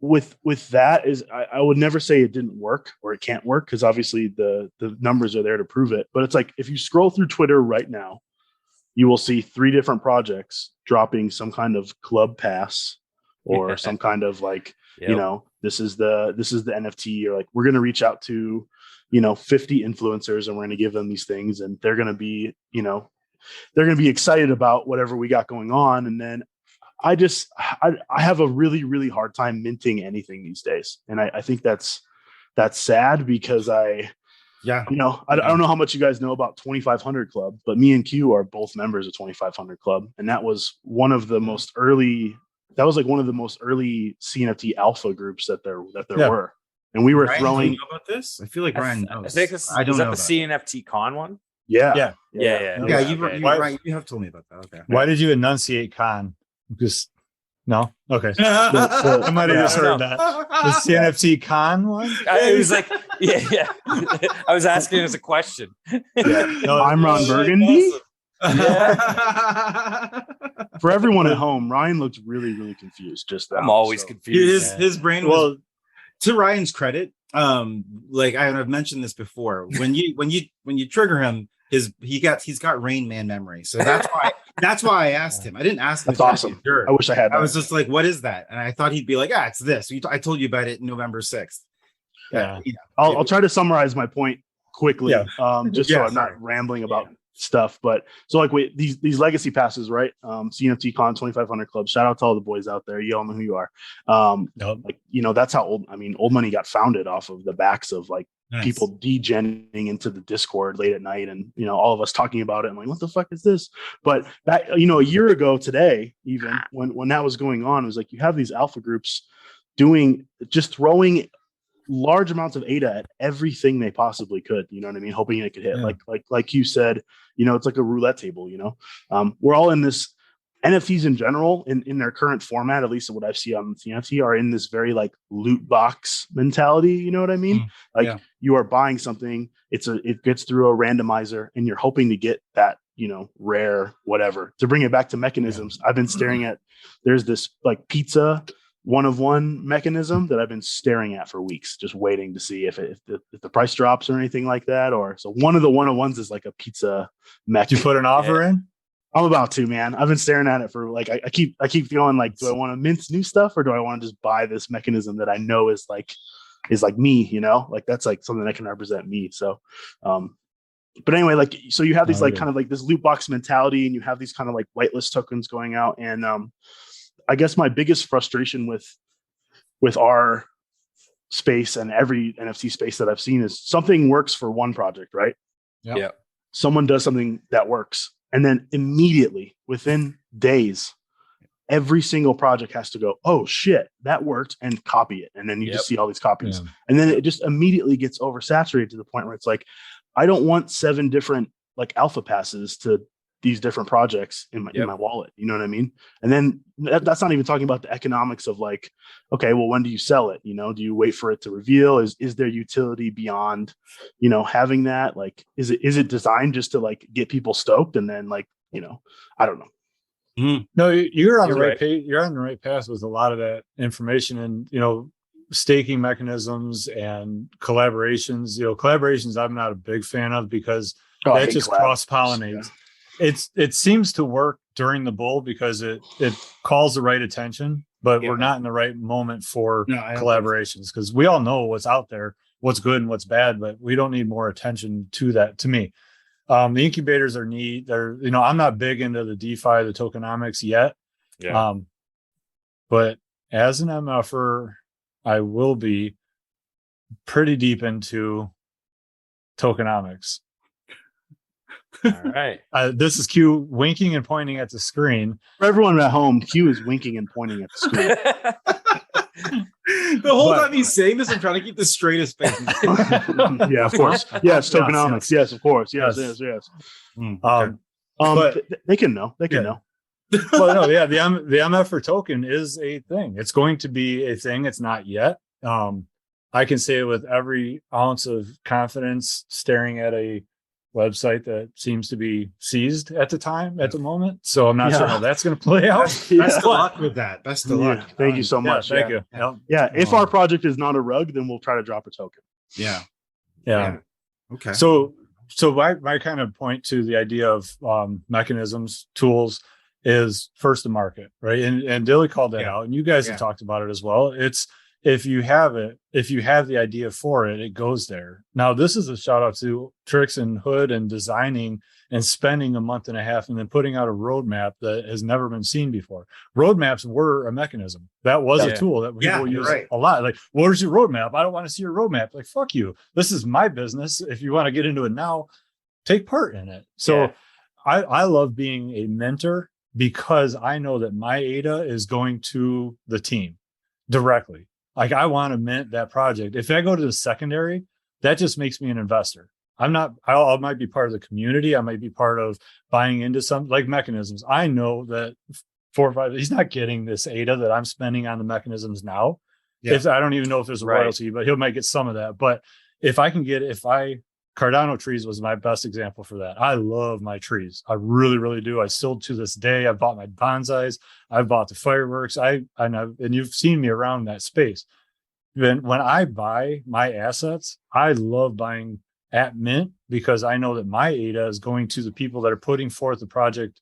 with that is I would never say it didn't work or it can't work, because obviously the numbers are there to prove it. But it's like, if you scroll through Twitter right now, you will see 3 different projects dropping some kind of club pass or some kind of like, you know, this is the NFT, or like, we're going to reach out to, you know, 50 influencers and we're going to give them these things, and they're going to be, you know, they're going to be excited about whatever we got going on. And then I have a really, really hard time minting anything these days. And I think that's sad, because you know, I don't know how much you guys know about 2500 Club, but me and Q are both members of 2500 Club. And that was one of the most early CNFT alpha groups that there were. And we were Ryan, throwing. do you know about this? I feel like Ryan knows. I don't know. Is that the CNFT con one? Yeah. You have told me about that. Okay. Why did you enunciate con? Because no, okay. I might have just heard that. The CNFT con one. It was like, yeah. I was asking as a question. No, I'm Ron Burgundy. For everyone at home, Ryan looked really, really confused. I'm always confused. His brain was. To Ryan's credit, like I've mentioned this before, when you trigger him, he's got Rain Man memory. So that's why I asked him. I didn't ask him. That's awesome. Sure. I wish I had that. I was just like, what is that? And I thought he'd be like, it's this. I told you about it November 6th. Yeah. I'll try to summarize my point quickly. Just so I'm not rambling about stuff. But so like these legacy passes, right? CNFT Con 2500 Club. Shout out to all the boys out there. You all know who you are. Like, you know, that's how Old Money got founded, off of the backs of like people degenning into the Discord late at night, and you know, all of us talking about it and like, what the fuck is this? But that, you know, a year ago today, even when that was going on, it was like, you have these alpha groups throwing large amounts of ADA at everything they possibly could, you know what I mean, hoping it could hit. Like you said, you know, it's like a roulette table, you know. We're all in this. NFTs in general, in their current format, at least what I've seen on CNFT, are in this very like loot box mentality. You know what I mean? You are buying something, it gets through a randomizer, and you're hoping to get that, you know, rare whatever. To bring it back to mechanisms, I've been staring at. There's this like pizza 1-of-1 mechanism that I've been staring at for weeks, just waiting to see if the price drops or anything like that. Or so one of the 1-of-1s is like a pizza mech. Did you put an offer in? I'm about to, man. I've been staring at it for like, I keep going like, do I want to mint new stuff, or do I want to just buy this mechanism that I know is like me, you know, like that's like something that can represent me. So, but anyway, like, so you have these kind of like this loot box mentality, and you have these kind of like whitelist tokens going out. And I guess my biggest frustration with our space and every NFT space that I've seen is something works for one project, right? Yeah. Someone does something that works, and then immediately within days, every single project has to go, oh shit, that worked, and copy it. And then you just see all these copies. Yeah. And then it just immediately gets oversaturated to the point where it's like, I don't want 7 different like alpha passes to these different projects in my wallet. You know what I mean? And then that's not even talking about the economics of like, okay, well, when do you sell it? You know, do you wait for it to reveal? Is there utility beyond, you know, having that? Like, is it designed just to like get people stoked? And then like, you know, I don't know. Mm-hmm. No, you're on the right page. You're on the right path with a lot of that information, and, you know, staking mechanisms and collaborations. You know, collaborations I'm not a big fan of, because that just cross-pollinates. Yeah. It seems to work during the bull because it calls the right attention, but we're not in the right moment for collaborations, because we all know what's out there, what's good and what's bad, but we don't need more attention to that. To me, the incubators are neat. They're, you know, I'm not big into the DeFi, the tokenomics yet. Yeah. But as an MFer, I will be pretty deep into tokenomics. All right. This is Q winking and pointing at the screen. For everyone at home, Q is winking and pointing at the screen. The whole time he's saying this, I'm trying to keep the straightest face. Yeah, of course. Yes, tokenomics. Yes, of course. Yes. But they can know. They can know. Well, no, yeah. The MFer token is a thing. It's going to be a thing. It's not yet. I can say it with every ounce of confidence, staring at a website that seems to be seized at the moment. So I'm not sure how that's going to play out. Best of luck with that. Best of luck. Thank you so much. Thank you. Yeah. If our project is not a rug, then we'll try to drop a token. Yeah. Okay. So my kind of point to the idea of mechanisms, tools is first to market, right? And Dilly called that out, and you guys have talked about it as well. It's if you have the idea for it, it goes there. Now, this is a shout out to Tricks and Hood and designing and spending a month and a half and then putting out a roadmap that has never been seen before. Roadmaps were a mechanism. That was a tool that people use a lot. Like, where's your roadmap? I don't want to see your roadmap. Like, fuck you. This is my business. If you want to get into it now, take part in it. So I love being a mentor because I know that my ADA is going to the team directly. Like, I want to mint that project. If I go to the secondary, that just makes me an investor. I might be part of the community. I might be part of buying into some like mechanisms. I know that 4 or 5, he's not getting this ADA that I'm spending on the mechanisms now. Yeah. I don't even know if there's a royalty, but he might get some of that. But Cardano trees was my best example for that. I love my trees. I really, really do. I still to this day, I've bought my bonsais. I've bought the fireworks. And you've seen me around that space. When I buy my assets, I love buying at mint because I know that my ADA is going to the people that are putting forth the project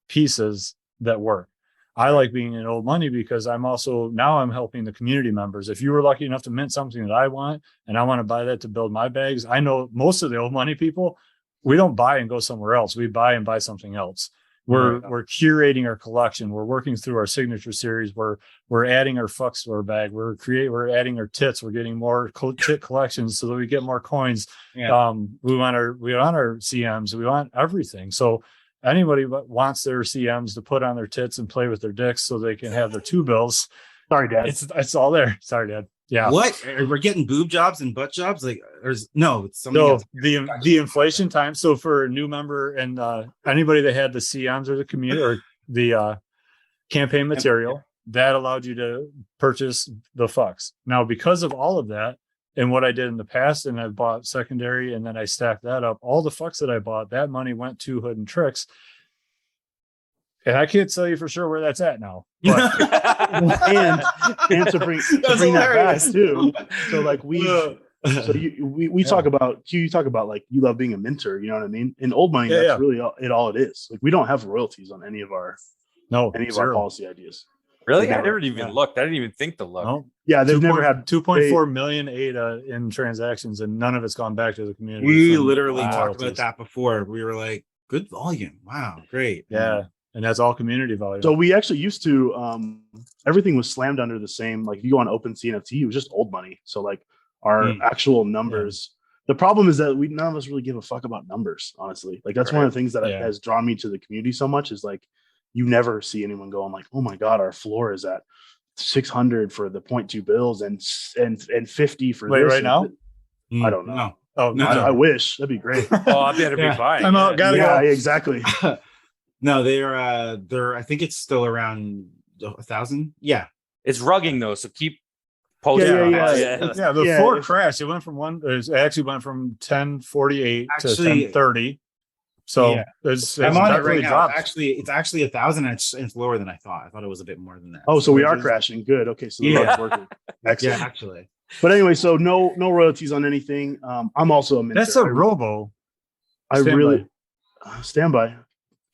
pieces that work. I like being in old money because I'm helping the community members. If you were lucky enough to mint something that I want, and I want to buy that to build my bags, I know most of the old money people, we don't buy and go somewhere else. We buy and buy something else. We're curating our collection. We're working through our signature series. We're adding our fucks to our bag. We're adding our tits. We're getting more tit collections so that we get more coins. Yeah. We want our CMs. We want everything. So anybody wants their CMs to put on their tits and play with their dicks so they can have their 2 bills. Sorry, Dad. It's all there. Sorry, Dad. Yeah. What? We're getting boob jobs and butt jobs? Like, it's something else. The inflation time. So for a new member and anybody that had the CMs or the community or the campaign material, that allowed you to purchase the fucks. Now, because of all of that and what I did in the past, and I bought secondary and then I stacked that up, all the fucks that I bought, that money went to Hood and Tricks. And I can't tell you for sure where that's at now. But, and to bring that back too. So like we talk about like you love being a mentor, you know what I mean? In old money, that's really all it is. Like we don't have royalties on any of our policy ideas. Really? I never even looked. I didn't even think to look. No. Yeah, they've never had 2.4 million ADA in transactions, and none of it's gone back to the community. We literally talked about that before. We were like, good volume. Wow, great. Yeah. And that's all community volume. So we actually used to, everything was slammed under the same, like if you go on Open CNFT, it was just old money. So like our actual numbers, the problem is that none of us really give a fuck about numbers, honestly. Like that's one of the things that has drawn me to the community so much is like, you never see anyone going like, oh my God, our floor is at 600 for the 0.2 bills and 50 for this. Right now? I don't know. No. Oh, no. I wish that'd be great. Oh, I better be fine. I'm out. Gotta go. Exactly. No, they're I think it's still around 1,000. Yeah. It's rugging though, so keep posting. The floor crashed. It went from 1048 to 1030. So it's I'm on it right now. Dropped. It's actually 1,000 and it's lower than I thought. I thought it was a bit more than that. Oh, so we are crashing. Good. Okay, so the rug's working. Excellent. Yeah, actually. But anyway, so no royalties on anything. I'm also a mentor. That's a robo. Stand by.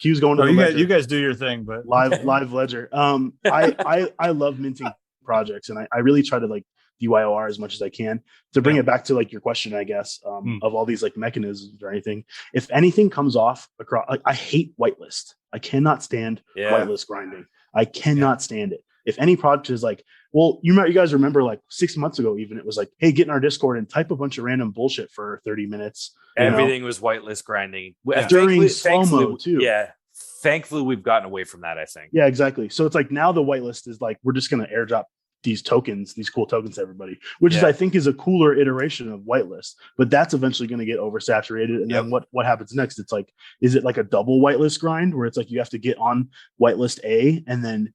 Q's going to you guys do your thing, but live ledger. I love minting projects, and I really try to like DYOR as much as I can to bring it back to like your question, I guess, of all these like mechanisms or anything. If anything comes off across, like I hate whitelist. I cannot stand whitelist grinding. I cannot stand it. If any project is like, well, you guys remember like 6 months ago, even it was like, hey, get in our Discord and type a bunch of random bullshit for 30 minutes. Everything was whitelist grinding during slow-mo too. Yeah. Thankfully, we've gotten away from that, I think. Yeah, exactly. So it's like now the whitelist is like, we're just going to airdrop these tokens, these cool tokens to everybody, which is, I think, is a cooler iteration of whitelist, but that's eventually going to get oversaturated. And then what happens next? It's like, is it like a double whitelist grind where it's like, you have to get on whitelist A and then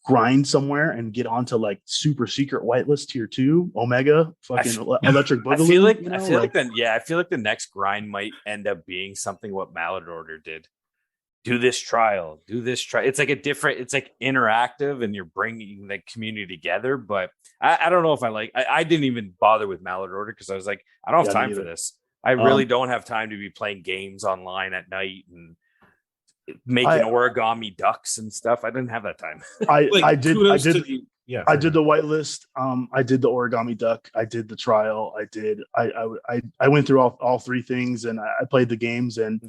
grind somewhere and get onto like super secret whitelist tier 2 Omega fucking electric boogaloo. I feel like the next grind might end up being something what Mallet Order did. Do this trial. It's like it's like interactive and you're bringing the community together. But I don't know if I didn't even bother with Mallet Order because I was like, I don't have time for this. I really don't have time to be playing games online at night and making origami ducks and stuff. I didn't have that time. I did the whitelist. I did the origami duck. I did the trial. I went through all 3 things and I played the games and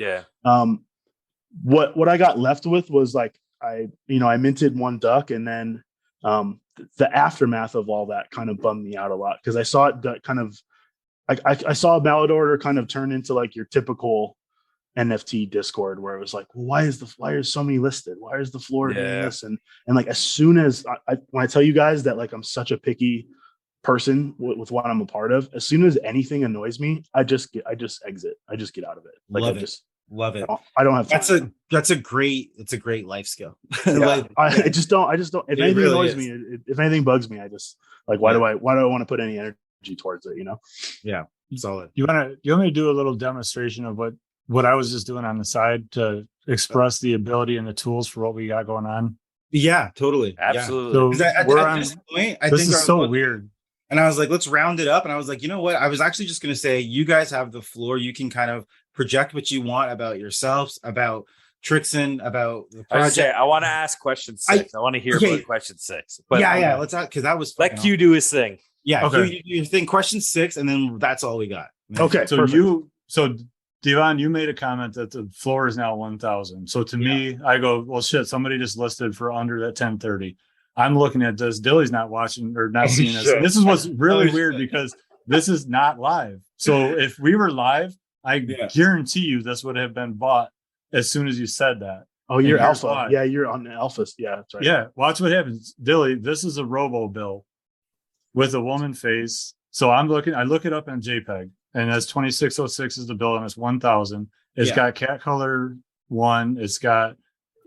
what I got left with was like I minted 1 duck and then the aftermath of all that kind of bummed me out a lot because I saw it kind of I saw Mallet Order kind of turn into like your typical NFT Discord where it was like, well, why is so many listed? Why is the floor doing this? And like as soon as when I tell you guys that like I'm such a picky person with what I'm a part of, as soon as anything annoys me, I just exit. I just get out of it. Like Love it. I don't have time. That's a great life skill. Yeah, I just don't. If anything annoys me, if anything bugs me, I just like why do I want to put any energy towards it? Yeah, solid. You want me to do a little demonstration of what I was just doing on the side to express the ability and the tools for what we got going on? Yeah, totally. Absolutely. So at this point, I think is so weird. And I was like, let's round it up. And I was like, you know what? I was actually just going to say, you guys have the floor. You can kind of project what you want about yourselves, about Trixon, about the project. I want to ask question 6. I want to hear about question 6. But let's because that was let Q do his thing. Yeah, okay. You do your thing. Question 6, and then that's all we got. Okay, so perfect. Devon, you made a comment that the floor is now 1,000. So to me, I go, well, shit, somebody just listed for under that 1030. I'm looking at this. Dilly's not watching or not seeing this. This is what's really weird because this is not live. So if we were live, I guarantee you this would have been bought as soon as you said that. Oh, you're alpha. Why. Yeah, you're on the alpha. Yeah, that's right. Yeah, watch what happens. Dilly, this is a robo bill with a woman face. So I look it up in JPEG. And that's 2606 is the bill, and it's 1,000. It's got cat color 1. It's got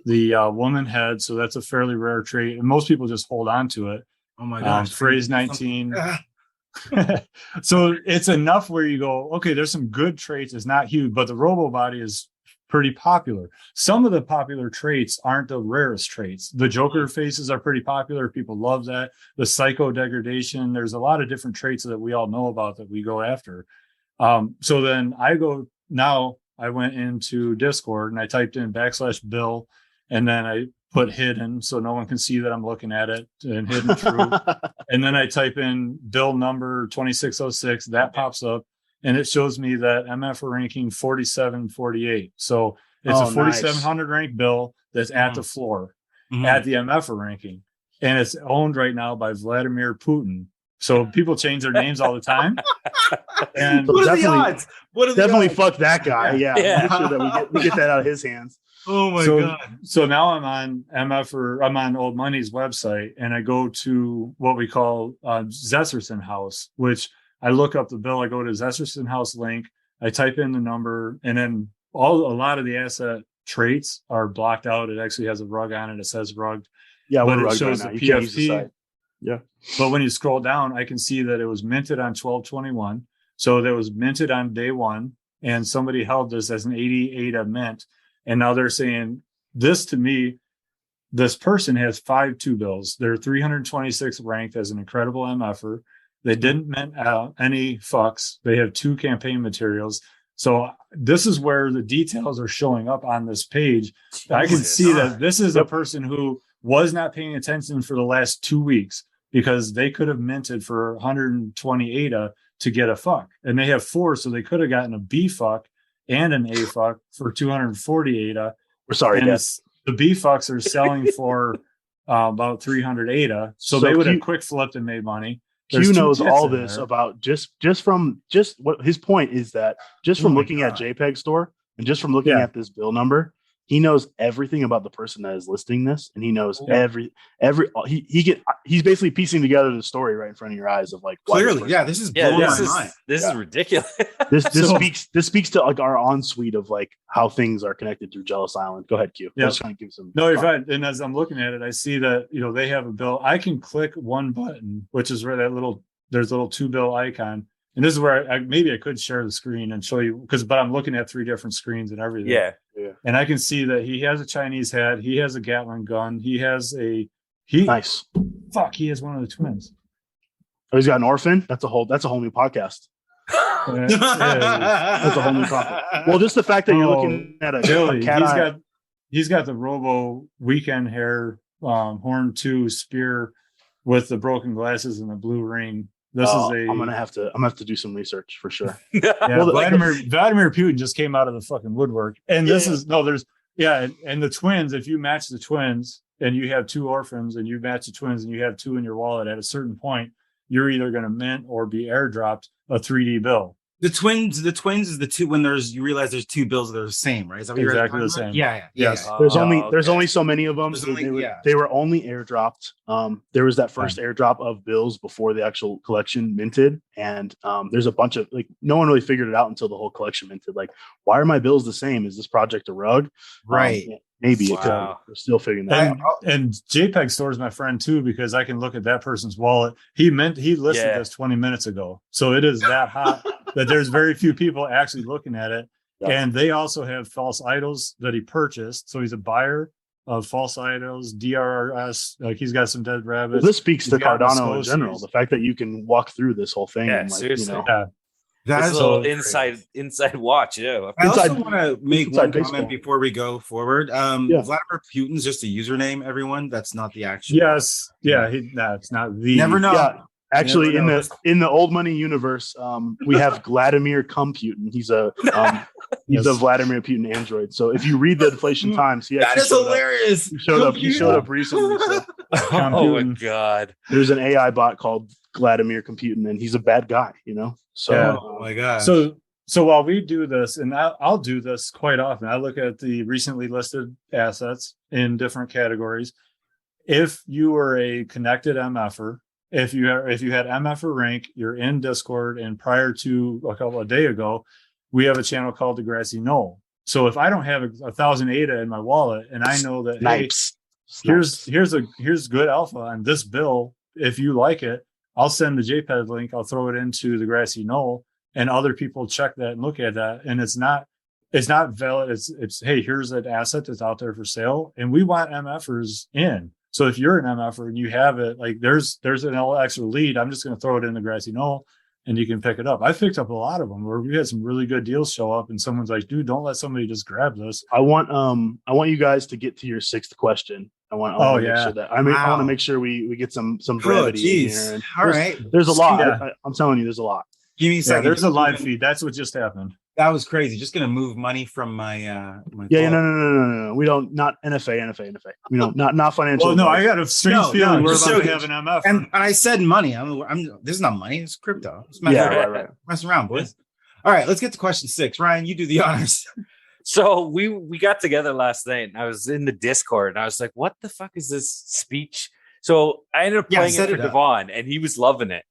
the woman head, so that's a fairly rare trait, and most people just hold on to it. Oh my gosh! Phrase 19. So it's enough where you go, okay, there's some good traits. It's not huge, but the robo body is pretty popular. Some of the popular traits aren't the rarest traits. The Joker faces are pretty popular. People love that. The psycho degradation. There's a lot of different traits that we all know about that we go after. So then I went into Discord and I typed in /bill and then I put hidden so no one can see that I'm looking at it and hidden true. And then I type in bill number 2606, that pops up and it shows me that Mfer ranking 4748. So it's a 4,700 rank bill that's at the floor at the Mfer ranking. And it's owned right now by Vladimir Putin. So people change their names all the time. And what are the odds? Definitely fuck that guy. Yeah. Make sure that we get that out of his hands. Oh my God. So now I'm on I'm on Old Money's website and I go to what we call Zesserson House, which I look up the bill. I go to Zesserson House link. I type in the number and then a lot of the asset traits are blocked out. It actually has a rug on it. It says rugged. Yeah. But it shows the PFT. Yeah. But when you scroll down, I can see that it was minted on 12/21. So that was minted on day 1. And somebody held this as an 88 mint. And now they're saying this to me, this person has 5 2 bills. They're 326 ranked as an incredible MFer. They didn't mint any fucks. They have 2 campaign materials. So this is where the details are showing up on this page. I can see that this is a person who was not paying attention for the last 2 weeks because they could have minted for 120 ADA to get a fuck. And they have 4, so they could have gotten a B fuck and an A fuck for 240 ADA. We're sorry, and the B fucks are selling for about 300 ADA. So they would have quick flipped and made money. Q knows all this about just what his point is that just from looking at JPEG store and just from looking at this bill number, he knows everything about the person that is listing this, and he knows he's basically piecing together the story right in front of your eyes of like clearly, this is blowing my mind. This is ridiculous. This speaks to like our ensuite of like how things are connected through Jealous Island. Go ahead, Q. Yeah. Just trying to give some. No, you're fine. And as I'm looking at it, I see that they have a bill. I can click one button, which is where there's a little 2-bill icon. And this is where I could share the screen and show you but I'm looking at 3 different screens and everything. Yeah. And I can see that he has a Chinese hat. He has a Gatling gun. He has nice. Fuck, he has one of the twins. Oh, he's got an orphan. That's a whole new podcast. That's a whole new topic. Well, just the fact that you're looking at a cat he's got the Robo Weekend hair Horn 2 spear with the broken glasses and the blue ring. I'm gonna have to do some research for sure. Well, Vladimir Putin just came out of the fucking woodwork, and and the twins. If you match the twins and you have 2 orphans, and you match the twins and you have 2 in your wallet, at a certain point, you're either going to mint or be airdropped a 3D bill. The twins is the 2 when you realize there's 2 bills that are the same, right? Is that what exactly the same? Yeah. Yes. There's only so many of them. So they were only airdropped. There was that first airdrop of bills before the actual collection minted, and there's a bunch of like no one really figured it out until the whole collection minted. Like, why are my bills the same? Is this project a rug? Right. Maybe we're still figuring that out. And JPEG Store is my friend too, because I can look at that person's wallet. He listed this 20 minutes ago, so it is that hot that there's very few people actually looking at it. Yeah. And they also have false idols that he purchased, so he's a buyer of false idols, DRRS. Like he's got some dead rabbits. Well, this speaks to Cardano in general. The fact that you can walk through this whole thing. And seriously. That's a little inside watch. Yeah. I also want to make one comment before we go forward. Vladimir Putin's just a username, everyone. That's not the actual. Yes. Yeah. It's not the. Never know. Yeah. Actually, in the old money universe, we have Vladimir Putin. He's a Vladimir Putin android. So if you read the Inflation Times, that is hilarious. He showed up recently. So. Oh my god! There's an AI bot called Vladimir Putin, and he's a bad guy. So oh my god. So while we do this, and I'll do this quite often, I look at the recently listed assets in different categories. If you were a connected MFer. If you had MFer rank, you're in Discord, and prior to a couple of days ago, we have a channel called the Grassy Knoll. So if I don't have 1,000 ADA in my wallet, and I know that here's good alpha on this bill, if you like it, I'll send the JPEG link. I'll throw it into the Grassy Knoll, and other people check that and look at that, and it's not valid. It's hey, here's an asset that's out there for sale, and we want MFers in. So if you're an MFer and you have it, like there's an extra lead, I'm just going to throw it in the Grassy Knoll and you can pick it up. I've picked up a lot of them where we had some really good deals show up and someone's like, dude, don't let somebody just grab this. I want you guys to get to your 6th question. I want to make sure that I want to make sure we get some brevity in here. And all right. There's a lot. Yeah. I'm telling you, there's a lot. Give me a second. There's a live feed. That's what just happened. That was crazy. Just gonna move money from my No. We don't, not NFA. We don't, not financial. Well, no, I got a strange feeling we're about to have an MF. And I said money. This is not money. It's crypto. Right. Mess around, boys. All right, let's get to question 6. Ryan, you do the honors. So we got together last night, and I was in the Discord, and I was like, "What the fuck is this speech?" So I ended up playing it for Devon, and he was loving it.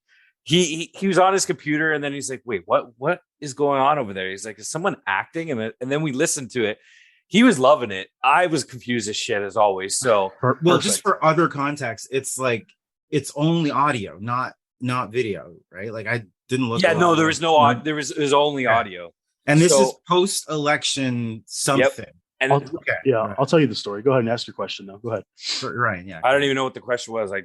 He was on his computer, and then he's like, "Wait, what is going on over there?" He's like, "Is someone acting?" And then we listened to it. He was loving it. I was confused as shit as always. So, well, just for other context, it's like it's only audio, not video, right? Like I didn't look. Yeah, no, there was no audio. There was only audio. And this is post-election something. Yep. And I'll tell you the story. Go ahead and ask your question though. Go ahead. Right. Yeah. I don't even know what the question was. I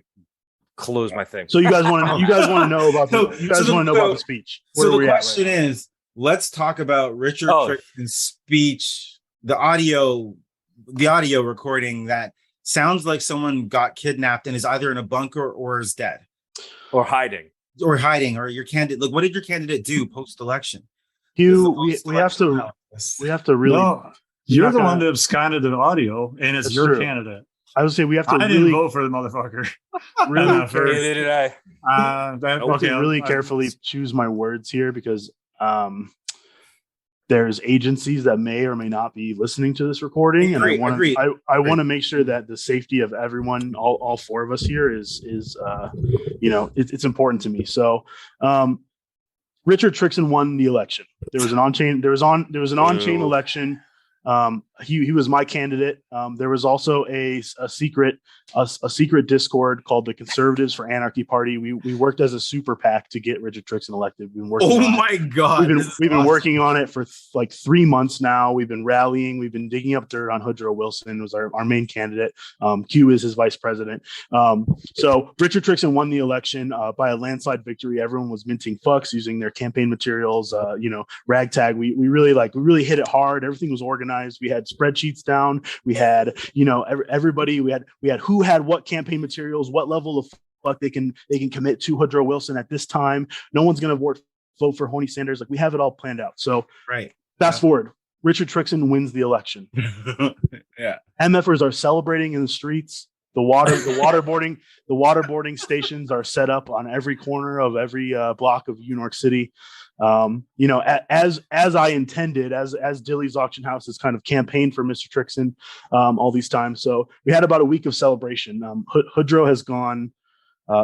closed my thing. So you guys want to know about the speech. So the question is, let's talk about Richard Frickson's speech, the audio recording that sounds like someone got kidnapped and is either in a bunker or is dead. Or hiding. Or your candidate. Like, what did your candidate do post-election? We have to really. No, you're the one that absconded the audio, and it's your candidate. I would say we have to. I didn't vote for the motherfucker. Really, neither did I. I have to really carefully choose my words here because there's agencies that may or may not be listening to this recording, and I want to make sure that the safety of everyone, all four of us here, is it's important to me. So, Richard Trixon won the election. There was an on-chain election. He was my candidate. There was also a secret Discord called the Conservatives for Anarchy Party. We worked as a super PAC to get Richard Trixon elected. We've been working. Oh my God! We've been working on it for like 3 months now. We've been rallying. We've been digging up dirt on Hoodro Wilson, was our main candidate. Q is his vice president. So Richard Trixon won the election by a landslide victory. Everyone was minting fucks using their campaign materials. Ragtag. We really hit it hard. Everything was organized. We had spreadsheets down. We had, everybody. We had who had what campaign materials, what level of fuck they can commit to Hoodro Wilson at this time. No one's going to vote for Honey Sanders. Like, we have it all planned out. So fast forward, Richard Trixon wins the election. Yeah, MFers are celebrating in the streets. The waterboarding stations are set up on every corner of every block of New York City. As I intended, as Dilly's auction house has kind of campaigned for Mr. Trixon all these times. So we had about a week of celebration. Hoodro has gone.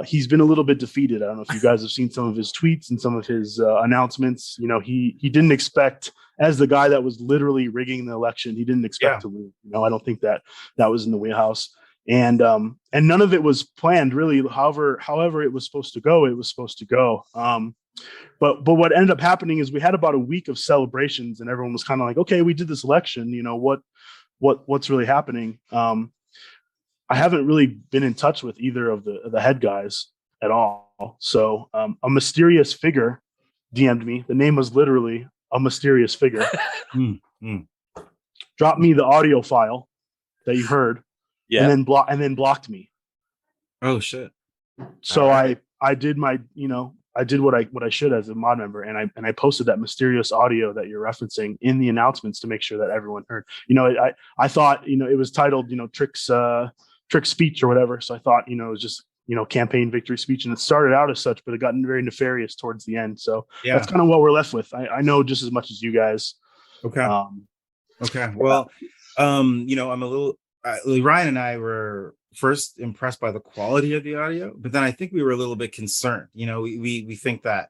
He's been a little bit defeated. I don't know if you guys have seen some of his tweets and some of his announcements. He didn't expect, as the guy that was literally rigging the election, he didn't expect to lose. I don't think that was in the wheelhouse. And none of it was planned, really. However it was supposed to go, it was supposed to go. But what ended up happening is we had about a week of celebrations, and everyone was kind of like, okay, we did this election. What's really happening? I haven't really been in touch with either of the head guys at all. So a mysterious figure DM'd me. The name was literally a mysterious figure. Dropped me the audio file that you heard. Yeah. And then blocked me. Oh shit. So I did my, I did what I should as a mod member, and I posted that mysterious audio that you're referencing in the announcements to make sure that everyone heard. I thought, it was titled, Trick's speech or whatever. So I thought, it was just, campaign victory speech, and it started out as such, but it got very nefarious towards the end. So that's kind of what we're left with. I know just as much as you guys. Okay. Okay. Well, I'm a little. Ryan and I were first impressed by the quality of the audio, but then I think we were a little bit concerned. We think that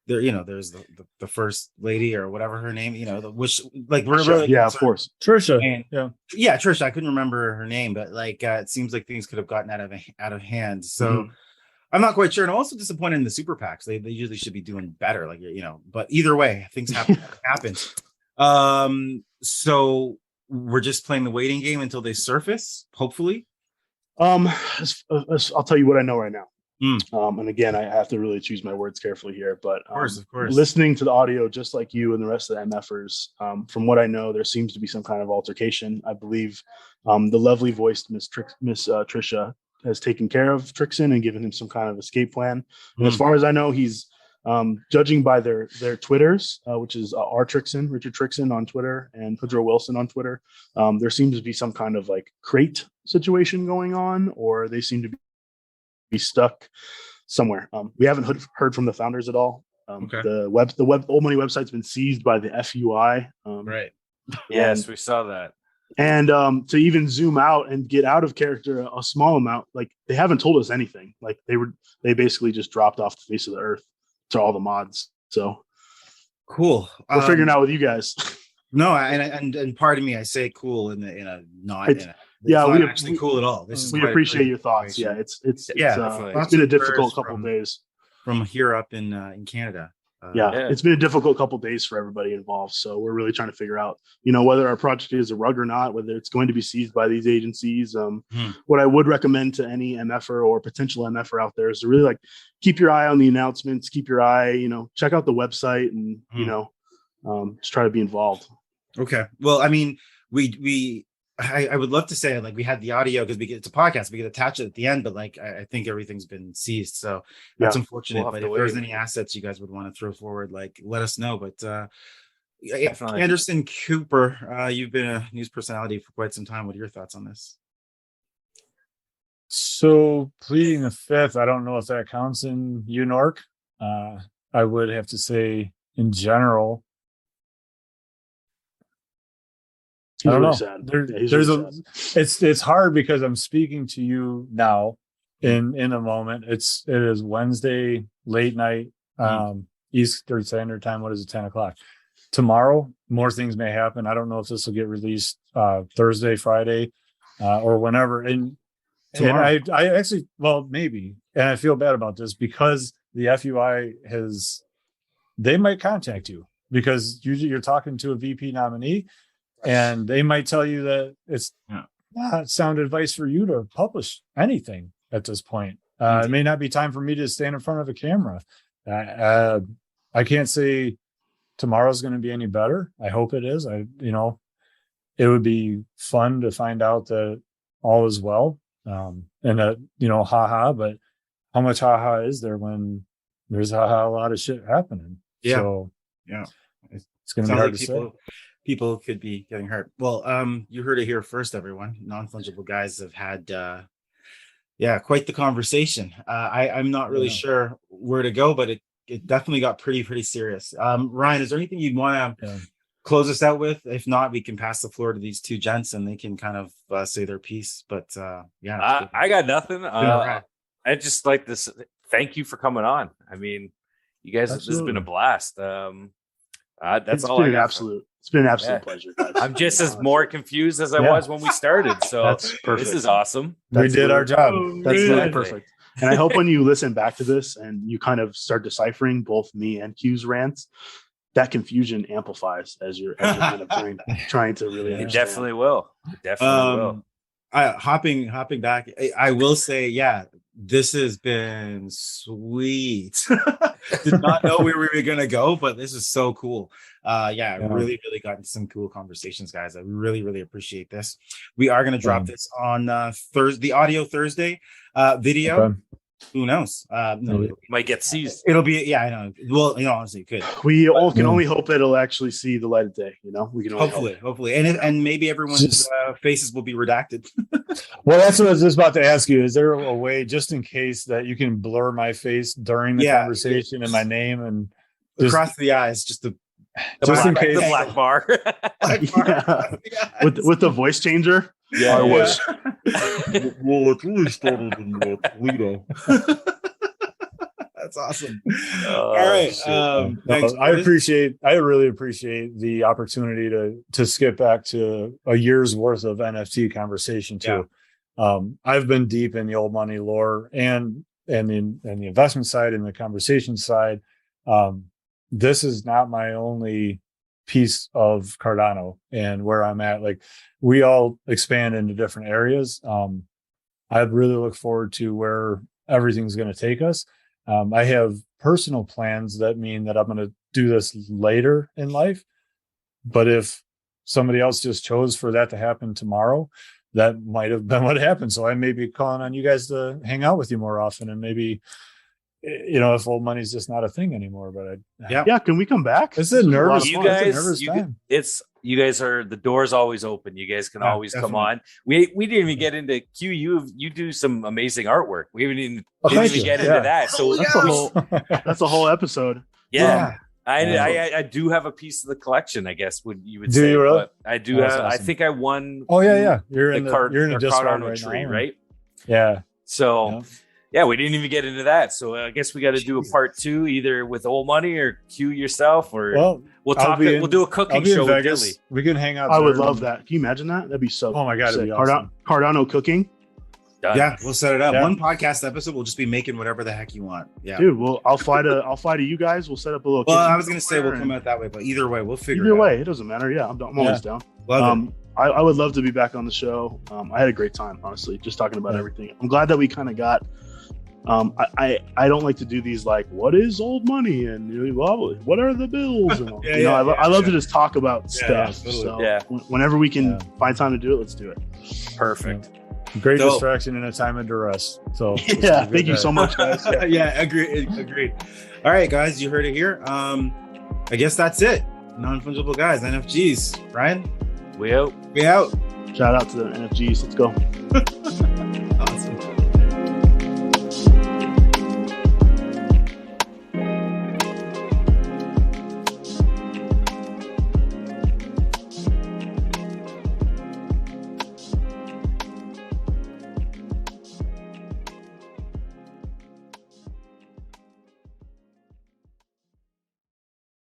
there's the first lady or whatever her name, which like we're really concerned. Of course, Trisha. Yeah, Trisha. I couldn't remember her name, but it seems like things could have gotten out of hand. So I'm not quite sure, and I'm also disappointed in the super PACs. They usually should be doing better, But either way, things happen. So we're just playing the waiting game until they surface, hopefully. I'll tell you what I know right now. And again, I have to really choose my words carefully here, but of course. Listening to the audio, just like you and the rest of the MFers, from what I know, there seems to be some kind of altercation. I believe the lovely voiced Miss Trisha has taken care of Trixon and given him some kind of escape plan. And as far as I know, he's judging by their Twitters, which is Richard Trixon on Twitter, and Hoodro Wilson on Twitter. There seems to be some kind of like crate situation going on, or they seem to be stuck somewhere. We haven't heard from the founders at all. The Old Money website's been seized by the FUI. Right. Yes, we saw that. And to even zoom out and get out of character a small amount, like they haven't told us anything. Like they basically just dropped off the face of the earth to all the mods. So cool. We're figuring out with you guys. No, and pardon me, I say cool in a not actually cool at all. We appreciate your thoughts. Yeah, it's been a difficult couple of days from here up in Canada. It's been a difficult couple of days for everybody involved. So we're really trying to figure out, whether our project is a rug or not, whether it's going to be seized by these agencies. What I would recommend to any MFer or potential MFer out there is to really keep your eye on the announcements, keep your eye, check out the website, and just try to be involved. Okay. Well, I mean, I would love to say we had the audio because it's a podcast, we could attach it at the end, but I think everything's been seized, so that's unfortunate. But if there's any assets you guys would want to throw forward, let us know. But Andersum KEWWper, you've been a news personality for quite some time. What are your thoughts on this? So pleading the fifth, I don't know if that counts in UNORC. I would have to say in general, I don't know. It's hard because I'm speaking to you now in a moment. It is Wednesday late night, Eastern Standard Time. What is it? 10 o'clock. Tomorrow, more things may happen. I don't know if this will get released Thursday, Friday, or whenever. And I actually, well, maybe. And I feel bad about this because the FUI they might contact you because usually you're talking to a VP nominee and they might tell you that it's not sound advice for you to publish anything at this point. It may not be time for me to stand in front of a camera. I can't say tomorrow's going to be any better. I hope it is. It would be fun to find out that all is well. And that, haha, but how much haha is there when there's a lot of shit happening? Yeah. So, yeah, it's going to be hard to say. People could be getting hurt. Well, you heard it here first, everyone. Non-fungible guys have had, quite the conversation. I'm not really sure where to go, but it definitely got pretty serious. Ryan, is there anything you'd want to close us out with? If not, we can pass the floor to these two gents and they can kind of say their piece. But I got nothing. I just like this. Thank you for coming on. I mean, you guys, This has been a blast. That's all. It's been an absolute pleasure, guys. I'm just as more confused as I was when we started. So that's perfect. This is awesome. We did our job. That's really perfect. And I hope when you listen back to this and you kind of start deciphering both me and Q's rants, that confusion amplifies as you're kind of trying to really understand. It definitely will. Hopping back, I will say, this has been sweet. Did not know where we were gonna go, but this is so cool. Really gotten some cool conversations, guys. I really appreciate this. We are gonna drop this on Thursday, audio Thursday, video. Okay. Who knows? Might get seized. It'll be, I know. Well, honestly, it could. We all can only hope it'll actually see the light of day. We can only hopefully, and maybe everyone's faces will be redacted. Well, that's what I was just about to ask you. Is there a way, just in case, that you can blur my face during the conversation and my name and across the eyes, just in case, the black bar, with the voice changer. Yeah, I wish. Well, it really started in Toledo. That's awesome. All right. Thanks. I really appreciate the opportunity to skip back to a year's worth of NFT conversation too. Yeah. I've been deep in the old money lore and the investment side and the conversation side. This is not my only piece of Cardano and where I'm at. Like, we all expand into different areas. I really look forward to where everything's going to take us. I have personal plans that mean that I'm going to do this later in life. But if somebody else just chose for that to happen tomorrow, that might have been what happened. So I may be calling on you guys to hang out with you more often, and maybe, if old money's just not a thing anymore. But can we come back? It's a nervous time. You guys are, the door's always open. You guys can always come on. We didn't even get into Q. You do some amazing artwork. We didn't even get into that. So that's a whole episode. Yeah. I do have a piece of the collection, I guess you would do say. You really? But I do have. Awesome. I think I won. Oh yeah. You're in a Discord right tree, now, right? Yeah. So. Yeah, we didn't even get into that. So I guess we got to do a part 2, either with old money or Q yourself, or we'll talk. We'll do a cooking show with Dilly. We can hang out. I would love that. Can you imagine that? That'd be so. Oh my god, it'd be awesome. Cardano cooking. Done. Yeah, we'll set it up. One podcast episode, we'll just be making whatever the heck you want. Yeah, dude. Well, I'll fly to you guys. We'll set up a little. Well, I was gonna say we'll come out that way, but either way, we'll figure. Either way, it doesn't matter. Yeah, I'm always down. I would love to be back on the show. I had a great time, honestly, just talking about everything. I'm glad that we kind of got. I don't like to do these like, what is old money and what are the bills? And I love to just talk about stuff. So whenever we can find time to do it, let's do it. Perfect. Great distraction in a time of duress. So thank you so much, guys. Agreed. All right, guys, you heard it here. I guess that's it. Non-fungible guys, NFGs. Ryan, we out. We out. Shout out to the NFGs. Let's go.